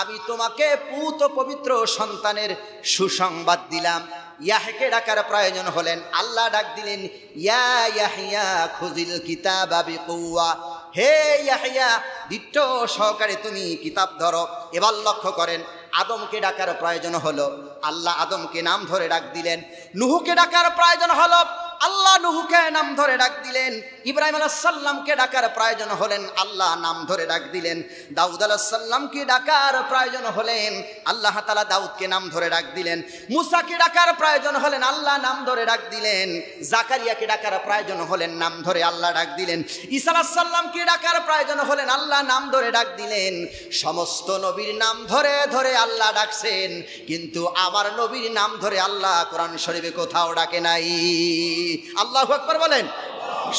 আমি তোমাকে পুত পবিত্র সন্তানের সুসংবাদ দিলাম। ইয়াহকে ডাকার প্রয়োজন হলেন আল্লাহ ডাক দিলেন ইয়া ইয়াহইয়া খুযিল কিতাবা বিকুওয়া, হে ইয়াহইয়া দৃঢ় সহকারে তুমি কিতাব ধরো। এবার লক্ষ্য করেন আদমকে ডাকার প্রয়োজন হলো, আল্লাহ আদমকে নাম ধরে ডাক দিলেন। নুহকে ডাকার প্রয়োজন হলো, আল্লাহ নুহকে নাম ধরে ডাক দিলেন। ইব্রাহিম আলাইহিস সালামকে ডাকার প্রয়োজন হলেন, আল্লাহ নাম ধরে ডাক দিলেন। দাউদ আলাইহিস সালামকে ডাকার প্রয়োজন হলেন, আল্লাহ তাআলা দাউদকে নাম ধরে ডাক দিলেন। মুসাকে ডাকার প্রয়োজন হলেন, আল্লাহ নাম ধরে ডাক দিলেন। জাকারিয়াকে ডাকার প্রয়োজন হলেন, নাম ধরে আল্লাহ ডাক দিলেন। ঈসা আলাইহিস সালামকে ডাকার প্রয়োজন হলেন, আল্লাহ নাম ধরে ডাক দিলেন। সমস্ত নবীর নাম ধরে ধরে আল্লাহ ডাকছেন, কিন্তু আমার নবীর নাম ধরে আল্লাহ কোরআন শরীফে কোথাও ডাকে নাই। আল্লাহু আকবার বলেন।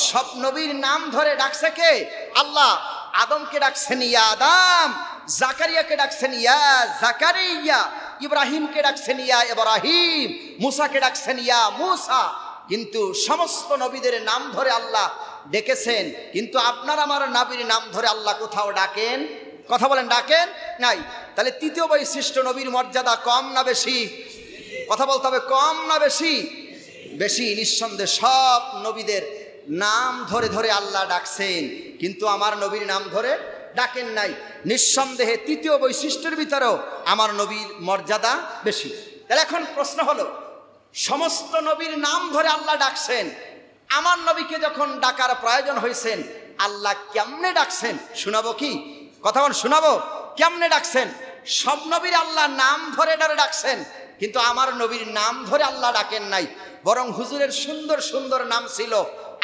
সব নবীর নাম ধরে ডাকছে কে? আল্লাহ। আদমকে ডাকছেন ইয়া আদম, জাকারিয়াকে ডাকছেন ইয়া জাকারিয়া, ইব্রাহিমকে ডাকছেন ইয়া ইব্রাহিম, মুসাকে ডাকছেন ইয়া মুসা। কিন্তু সমস্ত নবীদের নাম ধরে আল্লাহ ডেকেছেন, কিন্তু আপনার আমার নবীর নাম ধরে আল্লাহ কোথাও ডাকেন? কথা বলেন, ডাকেন নাই। তাহলে তৃতীয় বৈশিষ্ট্য, নবীর মর্যাদা কম না বেশি? কথা বলতে হবে, কম না বেশি? বেশি। নিঃসন্দেহে সব নবীদের নাম ধরে ধরে আল্লাহ ডাকছেন, কিন্তু আমার নবীর নাম ধরে ডাকেন নাই। নিঃসন্দেহে তৃতীয় বৈশিষ্ট্যের ভিতরেও আমার নবীর মর্যাদা বেশি। তাহলে এখন প্রশ্ন হলো, সমস্ত নবীর নাম ধরে আল্লাহ ডাকছেন, আমার নবীকে যখন ডাকার প্রয়োজন হয়েছেন আল্লাহ কেমনে ডাকছেন? শোনাবো কি? কথা বল, শোনাবো কেমনে ডাকছেন। সব নবীর আল্লাহ নাম ধরে ধরে ডাকছেন, কিন্তু আমার নবীর নাম ধরে আল্লাহ ডাকেন নাই। বরং হুজুরের সুন্দর সুন্দর নাম ছিল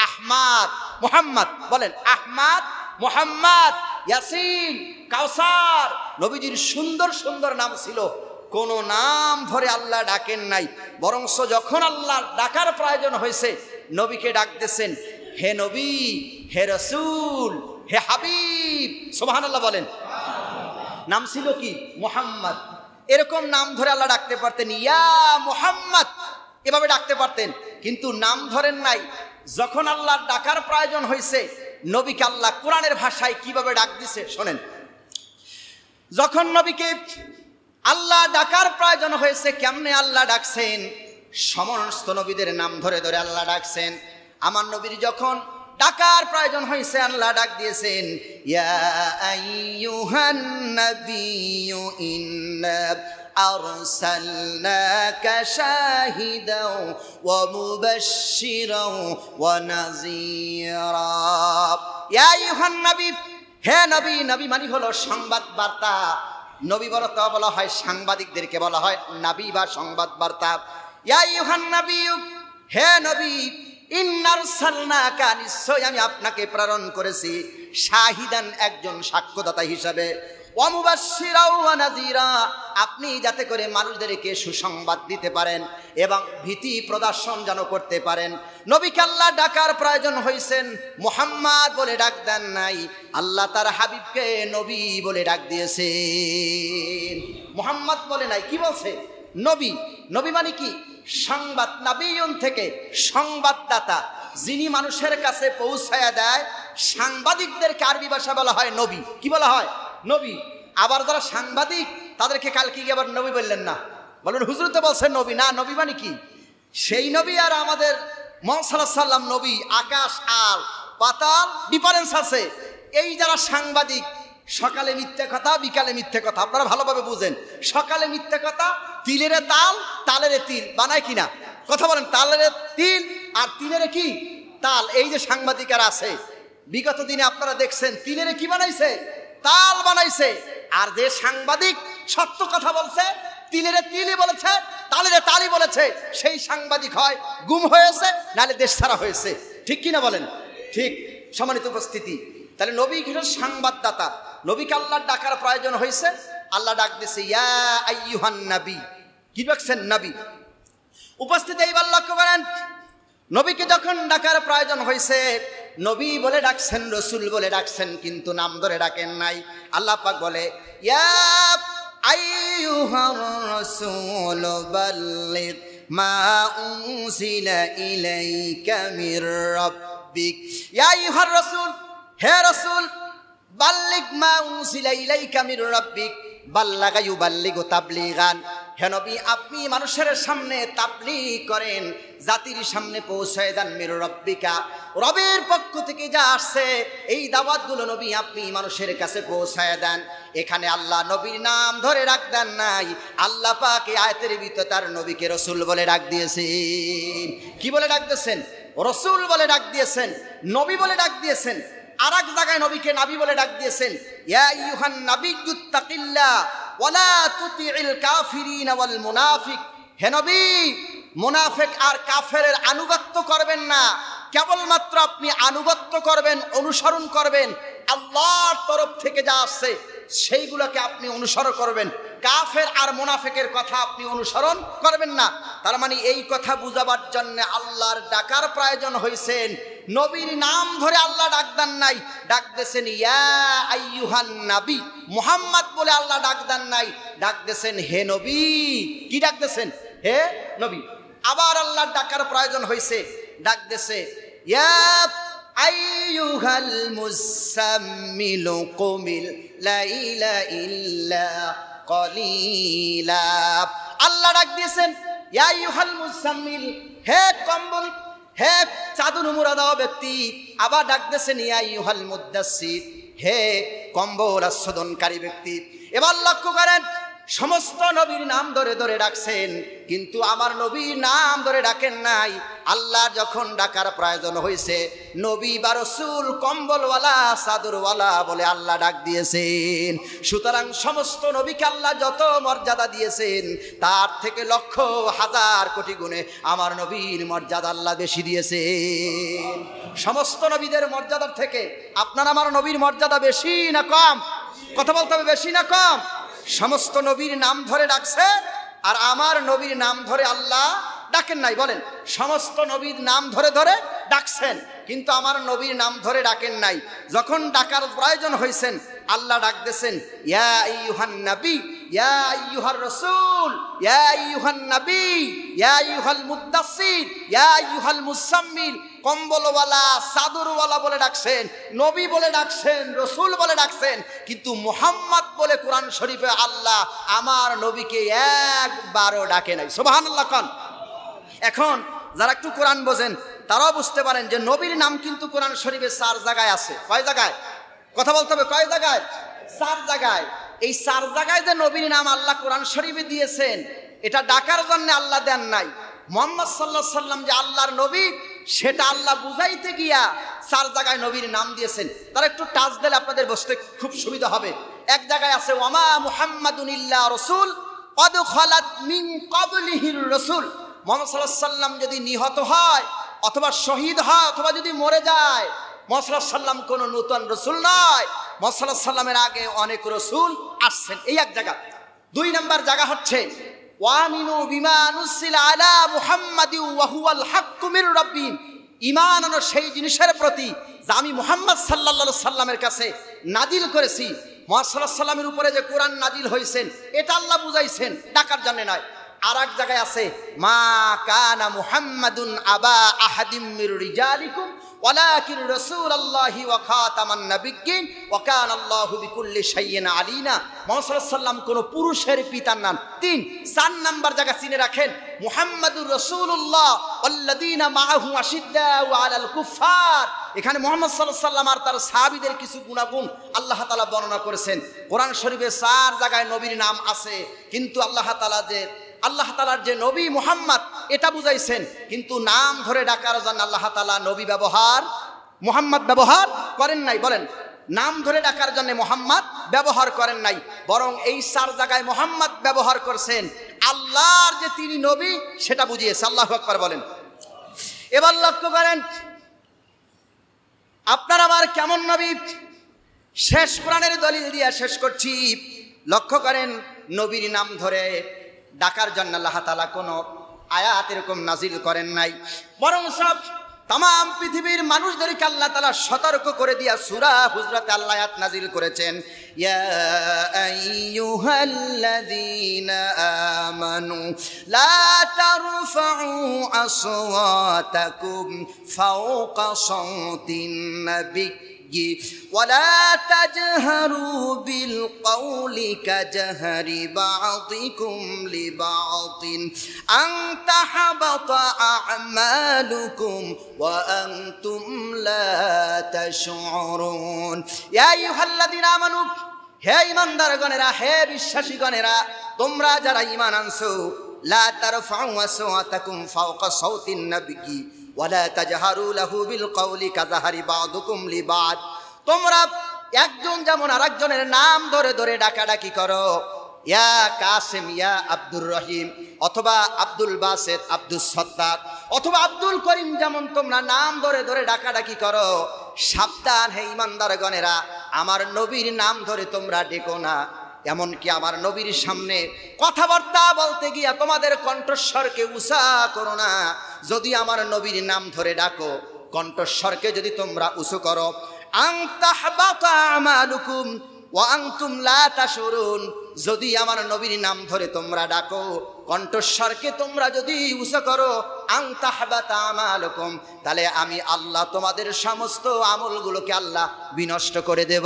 আহমদ, মোহাম্মদ। বলেন, আহমদ, মোহাম্মদ, ইয়াসিন, কাউসার। নবীজির সুন্দর সুন্দর নাম ছিল, কোন নাম ধরে আল্লাহ ডাকেন নাই। বরংস যখন আল্লাহ ডাকার প্রয়োজন হয়েছে নবীকে ডাকতেছেন, হে নবী, হে রসুল, হে হাবিব। সুবহানাল্লাহ বলেন। নাম ছিল কি? মোহাম্মদ। এরকম নাম ধরে আল্লাহ ডাকতে পারতেন, ইয়া মোহাম্মদ, এভাবে ডাকতে পারতেন, কিন্তু নাম ধরেন নাই। যখন আল্লাহ ডাকার প্রয়োজন হয়েছে নবীকে আল্লাহ কোরআনের ভাষায় কিভাবে ডাক দিছে শোনেন। যখন নবীকে আল্লাহ ডাকার প্রয়োজন হয়েছে কেমনে আল্লাহ ডাকছেন? সমস্ত নবীদের নাম ধরে ধরে আল্লাহ ডাকছেন। আমার নবীর যখন ডাকার প্রয়োজন হয়েছে আল্লাহ ডাক দিয়েছেন, ইয়া আইয়ুহান নাবিয়্যু ইন্না আরসালনাকা শাহিদাও ওয়া মুবাশশিরাও ওয়া নাযীরা। ইয়া আইয়ুহান নবী, হে নবী। নবী মানে হলো সংবাদ বার্তা। নবী বলতে বলা হয় সাংবাদিকদেরকে বলা হয় নবী বা সংবাদ বার্তা। ইয়া আইয়ুহান নাবিয়্যু, হে নবী, ইন্না আরসালনাকা, নিশ্চয় আমি আপনাকে প্রেরণ করেছি শাহিদান, একজন সাক্ষ্যদাতা হিসাবে, ওয়া মুবাশশিরাও ওয়া নাযীরা, আপনি যাতে করে মানুষদেরকে সুসংবাদ দিতে পারেন এবং ভীতি প্রদর্শন যেন করতে পারেন। নবীকে আল্লাহ ডাকার প্রয়োজন হয়েছেন, মুহাম্মদ বলে ডাক দেন নাই, আল্লাহ তার হাবিবকে নবী বলে ডাক দিয়েছেন, মুহাম্মদ বলে নাই। কি বলছে? নবী। নবী মানে কি? সংবাদ, নাবিয়ুন থেকে সংবাদদাতা, যিনি মানুষের কাছে পৌঁছায়া দেয়। সাংবাদিকদেরকে আরবি ভাষা বলা হয় নবী। কি বলা হয়? নবী। আবার যারা সাংবাদিক তাদেরকে কালকে গিয়ে আবার নবী বললেন না, বলবেন হুজুর তো বলছেন নবী। না, নবী মানে কি? সেই নবী আর আমাদের মুহাম্মদ সাল্লাল্লাহু আলাইহি ওয়াসাল্লাম নবী, আকাশ আর পাতাল ডিফারেন্স আছে। এই যারা সাংবাদিক, সকালে মিথ্যে কথা, বিকালে মিথ্যে কথা, আপনারা ভালোভাবে বুঝেন। সকালে মিথ্যে কথা, তিলের তাল, তালের তিল বানায় কিনা? কথা বলেন, তালের তিল আর তিলের কি তাল। এই যে সাংবাদিকেরা আছে, বিগত দিনে আপনারা দেখছেন তিলের কি বানাইছে? তাল বানাইছে। আর যে সাংবাদিক সত্য কথা বলছে, তিলের তিলই বলেছে, তালের তালই বলেছে, সেই সাংবাদিক হয় গুম হয়েছে, নালে দেশ ছাড়া হয়েছে। ঠিক কিনা বলেন? ঠিক। সম্মানিত উপস্থিতি, তাহলে নবী হলেন সংবাদদাতা। নবীকে আল্লাহ ডাকার প্রয়োজন হয়েছে, আল্লাহ ডাক দিয়েছে ইয়া আইয়ুহান নবী। কি ডাকছেন? নবী। উপস্থিতি এইবার লক্ষ্য করেন, নবীকে যখন ডাকার প্রয়োজন হয়েছে নবী বলে ডাকছেন, রসুল বলে ডাকছেন, কিন্তু নাম ধরে ডাকেন নাই। আল্লাহ পাক বলে ইয়া আইয়ুহার রাসূল বাল্লিগ মা উনজিলা ইলাইকা মির রাব্বিক। ইয়া আইয়ুহার রাসূল, হে রাসূল, বাল্লিগ মা উনজিলা ইলাইকা মির রাব্বিক। বাল্লাগা ইউবাল্লিগু তাবলীগান, হে নবী আপনি মানুষের সামনে তাবলীগ করেন, জাতির সামনে পৌঁছায় দেন মির রব্বিকা, রবের পক্ষ থেকে যা আসছে এই দাওয়াতগুলো নবী আপনি মানুষের কাছে পৌঁছায় দেন। এখানে আল্লাহ নবীর নাম ধরে ডাক দেন নাই, আল্লাহ পাক এই আয়াতের ভিতরে তার নবীকে রাসূল বলে ডাক দিয়েছেন। কি বলে ডাক দিয়েছেন? রাসূল বলে ডাক দিয়েছেন, নবী বলে ডাক দিয়েছেন। আর এক জায়গায় নবীকে নবী বলে ডাক দিয়েছেন, ইয়া আইয়ুহান নাবিয়্যুত্তাকিল্লাহ ওয়ালা তুতিইল কাফিরিন ওয়াল মুনাফিক। হে নবী মুনাফিক আর কাফেরের আনুগত্য করবেন না, কেবলমাত্র আপনি আনুগত্য করবেন, অনুসরণ করবেন আল্লাহর তরফ থেকে যা আসছে সেইগুলোকে আপনি অনুসরণ করবেন। কাফের আর মুনাফিকের কথা আপনি অনুসরণ করবেন না। তার মানে এই কথা বুঝাবার জন্য আল্লাহর ডাকার প্রয়োজন হয়েছেন। নবীর নাম ধরে আল্লাহ ডাক দেন নাই, ডাক দিয়েছেন ইয়া আইয়ুহান নবী, মুহাম্মদ বলে আল্লাহ ডাক দেন নাই, ডাক দিয়েছেন হে নবী। কি ডাক দিয়েছেন? হে নবী। আবার আল্লাহর ডাকার প্রয়োজন হয়েছে, ডাক দিয়েছে ইয়া আইয়ুহাল মুসাম্মিলু কুমিল লাইলা ইল্লা কলিলা। আল্লাহ ডাক দিয়েছেন ইয়া আইয়ুহাল মুসাম্মিল, হে কম্বল, হে চাদর মুড়া দেওয়া ব্যক্তি। আবার ডাক দিয়েছেন ইয়া আইয়ুহাল মুদ্দাসসির, হে কম্বল আচ্ছাদনকারী ব্যক্তি। এবার লক্ষ্য করেন সমস্ত নবীর নাম ধরে ধরে ডাকছেন, কিন্তু আমার নবীর নাম ধরে ডাকেন নাই। আল্লাহ যখন ডাকার প্রয়োজন হয়েছে নবী বা রাসূল কম্বলওয়ালা চাদরওয়ালা বলে আল্লাহ ডাক দিয়েছেন। সুতরাং সমস্ত নবীকে আল্লাহ যত মর্যাদা দিয়েছেন তার থেকে লক্ষ হাজার কোটি গুণে আমার নবীর মর্যাদা আল্লাহ বেশি দিয়েছেন। সমস্ত নবীদের মর্যাদার থেকে আপনার আমার নবীর মর্যাদা বেশি না কম? কথা বলতে হবে, বেশি না কম? সমস্ত নবীর নাম ধরে ডাকছে আর আমার নবীর নাম ধরে আল্লাহ ডাকেন নাই। বলেন, সমস্ত নবীর নাম ধরে ধরে ডাকছেন কিন্তু আমার নবীর নাম ধরে ডাকেন নাই। যখন ডাকার প্রয়োজন হয়েছেন আল্লাহ ডাক দিয়েছেন ইয়া আইয়ুহান নবী, ইয়া আইয়ুহার রাসূল, ইয়া আইয়ুহান নবী, ইয়া আইয়ুহাল মুদ্দাসসির, ইয়া আইয়ুহাল মুসাম্মিল। কম্বলওয়ালা চাদরওয়ালা বলে ডাকছেন, নবী বলে ডাকছেন, রাসূল বলে ডাকছেন, কিন্তু মুহাম্মদ বলে কোরআন শরীফে আল্লাহ আমার নবীকে একবারও ডাকে নাই। সুবহানাল্লাহ কোন। এখন যারা একটু কোরআন বোঝেন তারাও বুঝতে পারেন যে নবীর নাম কিন্তু কোরআন শরীফে 4 জায়গায় আছে। কয় জায়গায়? কথা বলতে হবে, কয় জায়গায়? 4 জায়গায়। এই 4 জায়গায় যে নবীর নাম আল্লাহ কোরআন শরীফে দিয়েছেন এটা ডাকার জন্য আল্লাহ দেন নাই। মুহাম্মদ সাল্লাল্লাহু আলাইহি সাল্লাম যে আল্লাহর নবী সেটা আল্লাহ বুঝাইতে গিয়া 4 জায়গায় নবীর নাম দিয়েছেন। তারা একটু টাচ দিলে আপনাদের বুঝতে খুব সুবিধা হবে। এক জায়গায় আছে ওয়ামা মুহাম্মাদুন ইল্লা রাসূল কদ খালাত মিন ক্বাবলিহির রাসূল। মুহাম্মদ সাল্লাল্লাহু আলাইহি সাল্লাম যদি নিহত হয় অথবা শহীদ হয় অথবা যদি মরে যায়, মুহাম্মদ সাল্লাল্লাহু আলাইহি সাল্লাম কোনো নতুন রাসূল নয়, মুহাম্মদ সাল্লাল্লাহু আলাইহি সাল্লামের আগে অনেক রাসূল আসছেন। এই এক জায়গা। 2 নম্বর জায়গা হচ্ছে ওয়ামিনু বিমা নুসিলা আলা মুহাম্মাদি ওয়া হুয়াল হাক্কু মির রাব্বিহিম। ঈমান আনো সেই জিনিসের প্রতি যা আমি মুহাম্মদ সাল্লাল্লাহু আলাইহি সাল্লামের কাছে নাজিল করেছি। মুহাম্মদ সাল্লাল্লাহু আলাইহি সাল্লামের উপরে যে কোরআন নাজিল হয়েছেন এটা আল্লাহ বুঝাইছেন, ডাকার জন্য নয়। আর এক জায়গায় আছে মা কানা মুহাম্মাদুন আবা আহাদিম মির রিজালিকুম ওয়ালাকিন রাসূলুল্লাহি ওয়া খাতামান নাবিয়্যিন ওয়া কানা আল্লাহু বিকুল্লি শাইইন আলিনা। মুহাম্মদ সাল্লাল্লাহু আলাইহি সাল্লাম কোন পুরুষের পিতার নাম। 4 নাম্বার জায়গা চিনে রাখেন মুহাম্মাদুর রাসূলুল্লাহ ওয়াল্লাযীনা মাআহু আশিদ্দাউ আলাল কুফার। এখানে মুহাম্মদ সাল্লাল্লাহু আলাইহি সাল্লাম আর তার সাহাবীদের কিছু গুণাগুণ আল্লাহ তাআলা বর্ণনা করেছেন। কোরআন শরীফে 4 জায়গায় নবীর নাম আছে, কিন্তু আল্লাহ তাআলার যে নবী মুহাম্মদ এটা বুঝাইছেন, কিন্তু নাম ধরে ডাকার জন্য আল্লাহ তাআলা নবী ব্যবহার মুহাম্মদ ব্যবহার করেন নাই। বলেন, নাম ধরে ডাকার জন্য মুহাম্মদ ব্যবহার করেন নাই, বরং এই 4 জায়গায় মুহাম্মদ ব্যবহার করছেন। আল্লাহর যে তিনি নবী সেটা বুঝিয়েছে। আল্লাহু আকবার বলেন। এবার লক্ষ্য করেন আপনার আমার কেমন নবী। শেষ কোরআনের দলিল দিয়ে শেষ করছি। লক্ষ্য করেন নবীর নাম ধরে ডাকার জন্য আল্লাহ তাআলা কোনো আয়াত এরকম নাজিল করেন নাই, বরং সব তাম পৃথিবীর মানুষদেরকে আল্লাহ তাআলা সতর্ক করে দিয়া সূরা হুজরাতে আল্লাহ আয়াত নাজিল করেছেন ইয়া আইয়ুহাল্লাযীনা আমানু লা তারফাউ আসওয়াতাকুম ফাওকা সাওতিন নাবী ولا تجهروا بالقول كجهر بعضكم لبعض أن تحبط أعمالكم وأنتم لا تشعرون يا أيها الذين آمنوا হে ঈমানদারগণেরা, হে বিশ্বাসীগণেরা, তোমরা যারা ঈমান আনছো, লা তারফাউ আসওয়াতাকুম ফাওকা সাউতিন নবী ওয়ালা তাজহারু লাহু বিল কওলি কাযাহারি বা'দুকুম লিবা'দ। তোমরা একজন যেমন আরেকজনের নাম ধরে ধরে ডাকাডাকি করো, ইয়া কাসিম, ইয়া আব্দুর রহিম, অথবা আব্দুল বাসেত, আব্দুল সত্তার, অথবা আব্দুল করিম, যেমন তোমরা নাম ধরে ধরে ডাকাডাকি করো, সাবধান হে ঈমানদারগণেরা, আমার নবীর নাম ধরে তোমরা ডেকো না। এমনকি আমার নবীর সামনে কথাবার্তা বলতে গিয়া তোমাদের কণ্ঠস্বরকে উঁচা করো না। যদি আমার নবীর নাম ধরে ডাকো, কণ্ঠস্বরকে যদি তোমরা উঁচু করো, আন তাহবাতা আমালুকুম ওয়া আনতুম লা তাশউরুন, যদি আমার নবীর নাম ধরে তোমরা ডাকো, কণ্ঠস্বরকে তোমরা যদি উঁচু করো, আন তাহবাতা আমালুকুম, তাহলে আমি আল্লাহ তোমাদের সমস্ত আমলগুলোকে আল্লাহ বিনষ্ট করে দেব।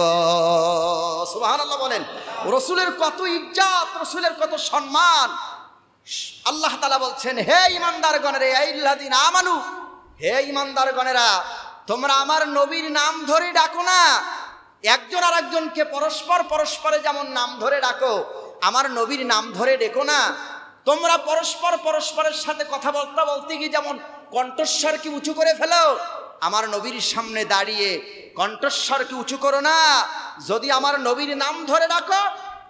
সুবহানাল্লাহ বলেন। রাসূলের কত ইজ্জত, রাসূলের কত সম্মান। আল্লাহ তাআলা বলছেন, হে ঈমানদারগণেরা, আইল্লাযিনা আমানু, হে ঈমানদারগণেরা, তোমরা আমার নবীর নাম ধরে ডাকো না। একজন আর একজনকে পরস্পরে যেমন নাম ধরে ডাকো, আমার নবীর নাম ধরে ডেকো না। তোমরা পরস্পরের সাথে কথা বলতে গিয়ে যেমন কণ্ঠস্বরকে উঁচু করে ফেলো, আমার নবীর সামনে দাঁড়িয়ে কণ্ঠস্বরকে উঁচু করো না। যদি আমার নবীর নাম ধরে ডাকো,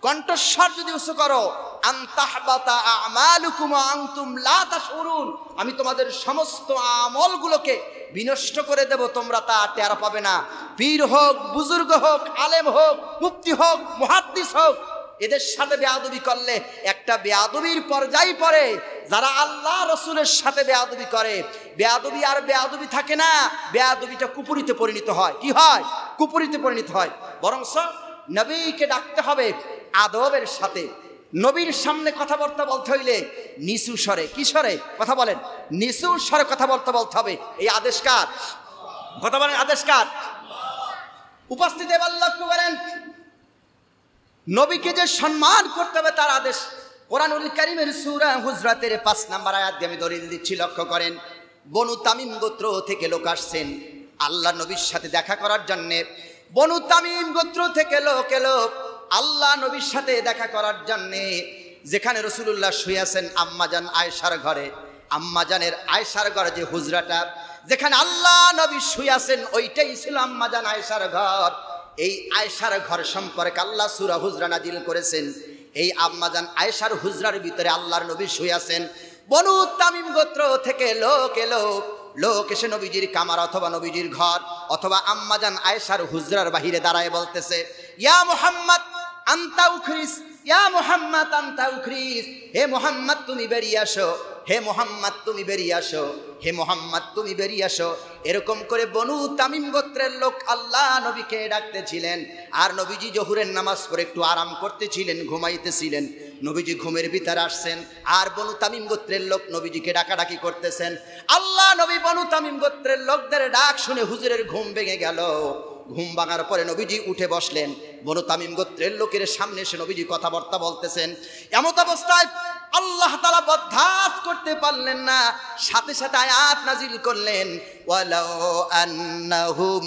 কণ্ঠস্বর যদি উঁচু করো, আন তাহবাতা আমালুকুম ওয়া আনতুম লা তাশউরুন, আমি তোমাদের সমস্ত আমলগুলোকে বিনষ্ট করে দেব, তোমরা তা টের পাবে না। পীর হোক, বুজুর্গ হোক, আলেম হোক, মুফতি হোক, মুহাদ্দিস হোক, এদের সাথে বেয়াদবি করলে একটা বেয়াদবির পর্যায় পড়ে। যারা আল্লাহ রসুলের সাথে বেয়াদবি করে, বেয়াদবি আর বেয়াদবি থাকে না, বেয়াদবিটা কুপুরিতে পরিণত হয়। কি হয়? কুপুরিতে পরিণত হয়। বরংস নবীকে ডাকতে হবে আদবের সাথে। নবীর সামনে কথাবার্তা বলতে হইলে নিচু স্বরে, কি স্বরে কথা বলেন? নিচু স্বরে কথাবার্তা বলতে হবে। এই আদেশ কার? কথা বলেন, আদেশ কার? উপস্থিত এবার লক্ষ্য করেন, নবীকে যে সম্মান করতে হবে তার আদেশ। কোরআনুল কারীমের সূরা হুজরাতের 5 নম্বর আয়াত দিয়ে আমি দলিল দিচ্ছি, লক্ষ্য করেন। বনু তামিম গোত্র থেকে লোক আসছেন আল্লাহ নবীর সাথে দেখা করার জন্যে। বনু তামিম গোত্র থেকে লোক এলো আল্লাহ নবীর সাথে দেখা করার জন্যে। যেখানে রাসূলুল্লাহ শুয়ে আছেন আম্মাজান আয়েশার ঘরে, আম্মাজানের আয়েশার ঘরে যে হুজরাটা, যেখানে আল্লাহ নবী শুয়ে আছেন, ওইটাই ছিল আম্মাজান আয়েশার ঘর। এই আয়েশার ঘর সম্পর্কে আল্লাহ সূরা হুজরা নাজিল করেছেন। এই আম্মাজান আয়েশার হুজরার ভিতরে আল্লাহর নবী শুয়ে আছেন। বনু তামিম গোত্র থেকে লোক এলো, লোক এসে নবীজির কামার অথবা নবীজির ঘর অথবা আম্মাজান আয়েশার হুজরার বাহিরে দাঁড়ায় বলতেছে, ইয়া মুহাম্মদ আনতা উখরিস, ইয়া মুহাম্মদ আনতা উখরিস, হে মুহাম্মদ তুমি বেরিয়ে আসো, হে মুহাম্মদ তুমি বেরিয়ে আসো, হে মুহাম্মদ তুমি বেরিয়ে আসো। এরকম করে বনু তামিম গোত্রের লোক আল্লাহ নবীকে ডাকতেছিলেন। আর নবীজি জোহরের নামাজ পড়ে একটু আরাম করতেছিলেন, ঘুমাইতেছিলেন। নবীজি ঘুমের ভিতরে আসছেন, আর বনু তামিম গোত্রের লোক নবীজিকে ডাকাডাকি করতেছেন। আল্লাহ নবী বনু তামিম গোত্রের লোকদের ডাক শুনে হুজুরের ঘুম ভেঙে গেল। ঘুম ভাঙার পরে নবীজি উঠে বসলেন। বনু তামিম গোত্রের লোকের সামনে এসে নবীজি কথাবার্তা বলতেছেন। এমত অবস্থায় আল্লাহ তাআলা বরদাস্ত করতে পারলেন না, সাথে সাথে আয়াত নাজিল করলেন, ওয়ালাউ আন্নাহুম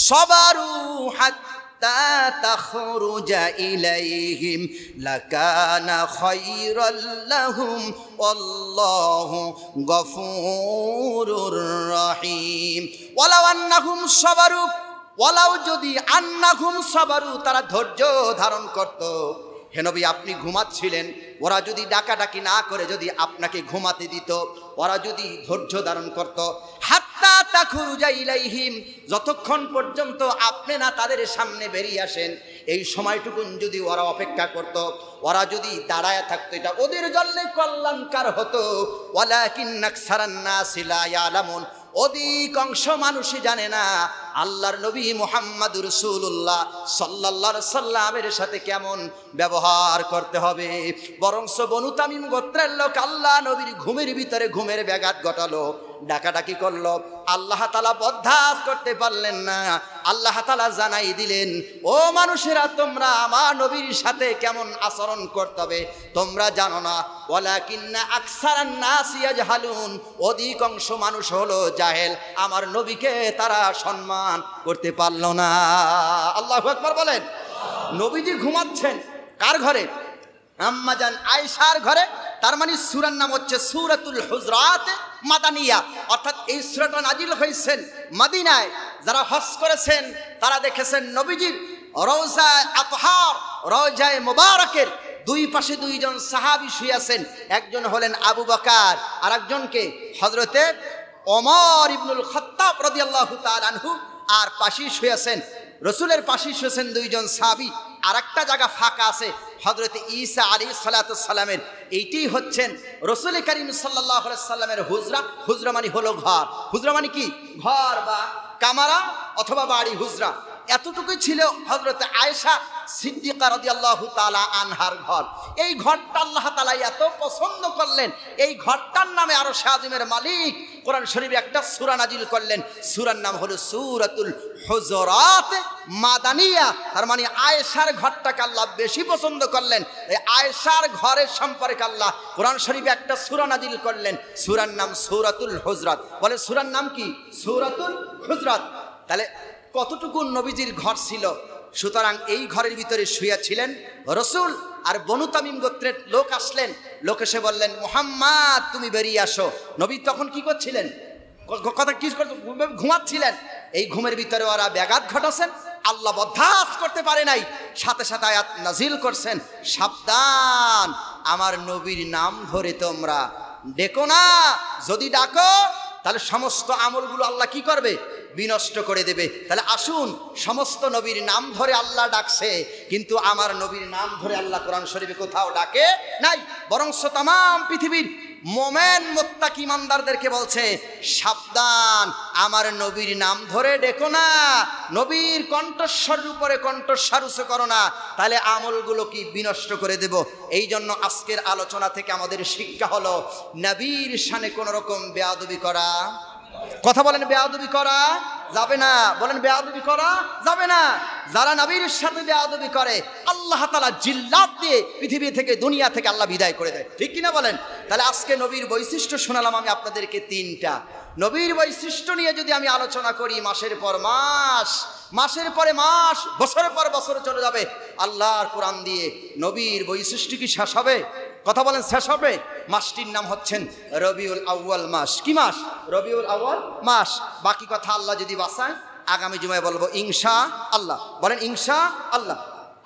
সাবারু হাত্তা তাখরুজা ইলাইহিম লাকানা খায়রাল লাহুম আল্লাহু গফুরুর রহিম। ওয়ালাউ আন্নাহুম সাবারু, ওয়ালাউ যদি আন্নাহুম সাবারু, তারা ধৈর্য ধারণ করত। হে নবী, আপনি ঘুমাচ্ছিলেন, ওরা যদি ডাকাডাকি না করে যদি আপনাকে ঘুমাতে দিত, ওরা যদি ধৈর্য ধারণ করত, হাত্তা তাখরুজা ইলাইহিম, যতক্ষণ পর্যন্ত আপনি না তাদের সামনে বেরিয়ে আসেন, এই সময়টুকুন যদি ওরা অপেক্ষা করত, ওরা যদি দাঁড়ায় থাকতো, এটা ওদের জন্য কল্যাণকার হতো। ওয়ালাকিন্না আকসারান নাসি লা ইয়ালামুন, অধিকাংশ মানুষই জানে না আল্লাহর নবী মুহাম্মদুর রাসূলুল্লাহ সাল্লাল্লাহু আলাইহি সাল্লামের সাথে কেমন ব্যবহার করতে হবে। বরংস বনু তামিম গোত্রের লোক আল্লাহ নবীর ঘুমের ভিতরে ঘুমের ব্যাঘাত ঘটালো, ডাকাডাকি করলো, আল্লাহ তাআলা বরদাস্ত করতে পারলেন না। আল্লাহ তাআলা জানাই দিলেন, ও মানুষেরা, তোমরা আমার নবীর সাথে কেমন আচরণ করতে হবে তোমরা জানো না। ওয়ালাকিন্না আকসারান নাস ইয়াজহালুন, অধিকাংশ মানুষ হলো জাহেল, আমার নবীকে তারা সম্মান করতে পারলো না। আল্লাহু আকবার বলেন। নবীজি ঘুমাচ্ছেন কার ঘরে? আম্মাজান আয়েশার ঘরে। তার মানে সূরার নাম হচ্ছে সূরাতুল হুজরাত মাদানিয়া, অর্থাৎ এই সূরাটা নাজিল হয়েছেন মদিনায়। যারা হজ করেছেন তারা দেখেছেন নবীজির রওজা আতহার, রওজায়ে মুবারকের দুই পাশে দুইজন সাহাবী শুয়ে আছেন। একজন হলেন আবু বকর, আর একজনকে হযরতে ওমর ইবনুল খাত্তাব রাদিয়াল্লাহু তাআলা আনহু। আর পাশেই শুয়ে আছেন রসুলের পাশেই শুয়েছেন দুইজন সাহাবী। আর একটা জায়গা ফাঁকা আছে হযরতে ঈসা আলাইহিস সালাতু সালামের। এইটাই হচ্ছেন রসুল করিম সাল্লাল্লাহু আলাইহি সাল্লামের হুজরা। হুজরা মানে হলো ঘর। হুজরা মানে কি? ঘর বা কামারা অথবা বাড়ি, হুজরা। এতটুকুই ছিল হযরতে আয়েশা সিদ্দিকা রাদিয়াল্লাহু তাআলা আনহার ঘর। এই ঘরটা আল্লাহ তাআলা এত পছন্দ করলেন, এই ঘরটার নামে আরশে আজিমের মালিক কোরআন শরীফে একটা সূরা নাজিল করলেন। সূরার নাম হলো সূরাতুল হুজুরাত মাদানিয়া। তার মানে আয়েশার ঘরটাকে আল্লাহ বেশি পছন্দ করলেন। এই আয়েশার ঘরের সম্পর্কে আল্লাহ কোরআন শরীফে একটা সূরা নাজিল করলেন। সূরার নাম সূরাতুল হুজরাত। বলে সূরার নাম কি? সূরাতুল হুজরাত। তাহলে কতটুকু নবীজির ঘর ছিল? সুতরাং এই ঘরের ভিতরে শুয়ে ছিলেন রসুল। আর বনু তামিম গোত্রের লোক আসলেন। লোক এসে বললেন, মুহাম্মদ তুমি বেরিয়ে আসো। নবী তখন কি করছিলেন? কথা কি ঘুমাচ্ছিলেন। এই ঘুমের ভিতরে ওরা ব্যাঘাত ঘটাছেন। আল্লাহ বরদাস্ত করতে পারে নাই, সাথে সাথে আয়াত নাজিল করছেন, সাবধান, আমার নবীর নাম ধরে তোমরা ডেকো না। যদি ডাকো তাহলে সমস্ত আমলগুলো আল্লাহ কি করবে? বিনষ্ট করে দেবে। তাহলে আসুন, সমস্ত নবীর নাম ধরে আল্লাহ ডাকছে, কিন্তু আমার নবীর নাম ধরে আল্লাহ কোরআন শরীফে কোথাও ডাকে নাই। বরং তামাম পৃথিবীর মোমেন মুত্তাকি ইমানদারদেরকে বলছে, সাবধান, আমার নবীর নাম ধরে ডেকো না, নবীর কণ্ঠস্বরের উপরে কণ্ঠস্বর উঁচু করো না, তাহলে আমলগুলো কি বিনষ্ট করে দেব। এই জন্য আজকের আলোচনা থেকে আমাদের শিক্ষা হলো, নবীর শানে কোনো রকম বেয়াদবি করা, কথা বলেন, বেয়াদবি করা যাবে না। বলেন, বেয়াদবি করা যাবে না। যারা নবীর সাথে বেয়াদবি করে আল্লাহ তাআলা জিল্লাত দিয়ে পৃথিবী থেকে, দুনিয়া থেকে আল্লাহ বিদায় করে দেয়। ঠিক কিনা বলেন? তাহলে আজকে নবীর বৈশিষ্ট্য শোনালাম আমি আপনাদেরকে তিনটা। নবীর বৈশিষ্ট্য নিয়ে যদি আমি আলোচনা করি, মাসের পর মাস, মাসের পরে মাস, বছরের পর বছর চলে যাবে। আল্লাহর কোরআন দিয়ে নবীর বৈশিষ্ট্য কি শেষ হবে? কথা বলেন, শেষ হবে? মাসটির নাম হচ্ছেন রবিউল আউয়াল মাস। কি মাস? রবিউল আউয়াল মাস। বাকি কথা আল্লাহ যদি বাঁচায় আগামী জুমায় বলবো ইনশা আল্লাহ। বলেন ইনশা আল্লাহ।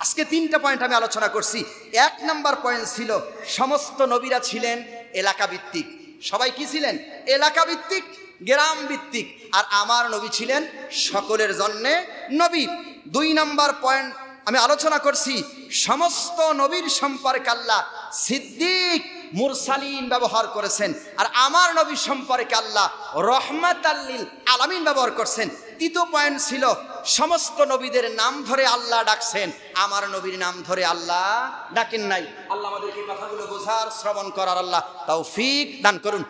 আজকে তিনটা পয়েন্ট আমি আলোচনা করছি। এক নাম্বার পয়েন্ট ছিল, সমস্ত নবীরা ছিলেন এলাকা ভিত্তিক। সবাই কি ছিলেন? এলাকা ভিত্তিক, গ্রাম ভিত্তিক। আর আমার নবী ছিলেন সকলের জন্যে নবী। দুই নাম্বার পয়েন্ট আমি আলোচনা করছি, সমস্ত নবীর সম্পর্কে আল্লাহ সিদ্দিক, মুরসালিন ব্যবহার করেছেন, আর আমার নবী সম্পর্কে আল্লাহ রহমাতাল লিল আলামিন ব্যবহার করছেন। তৃতীয় পয়েন্ট ছিল, সমস্ত নবীদের নাম ধরে আল্লাহ ডাকছেন, আমার নবীর নাম ধরে আল্লাহ ডাকেন নাই। আল্লাহ আমাদেরকে কথাগুলো বোঝার, শ্রবণ করার আল্লাহ তৌফিক দান করুন।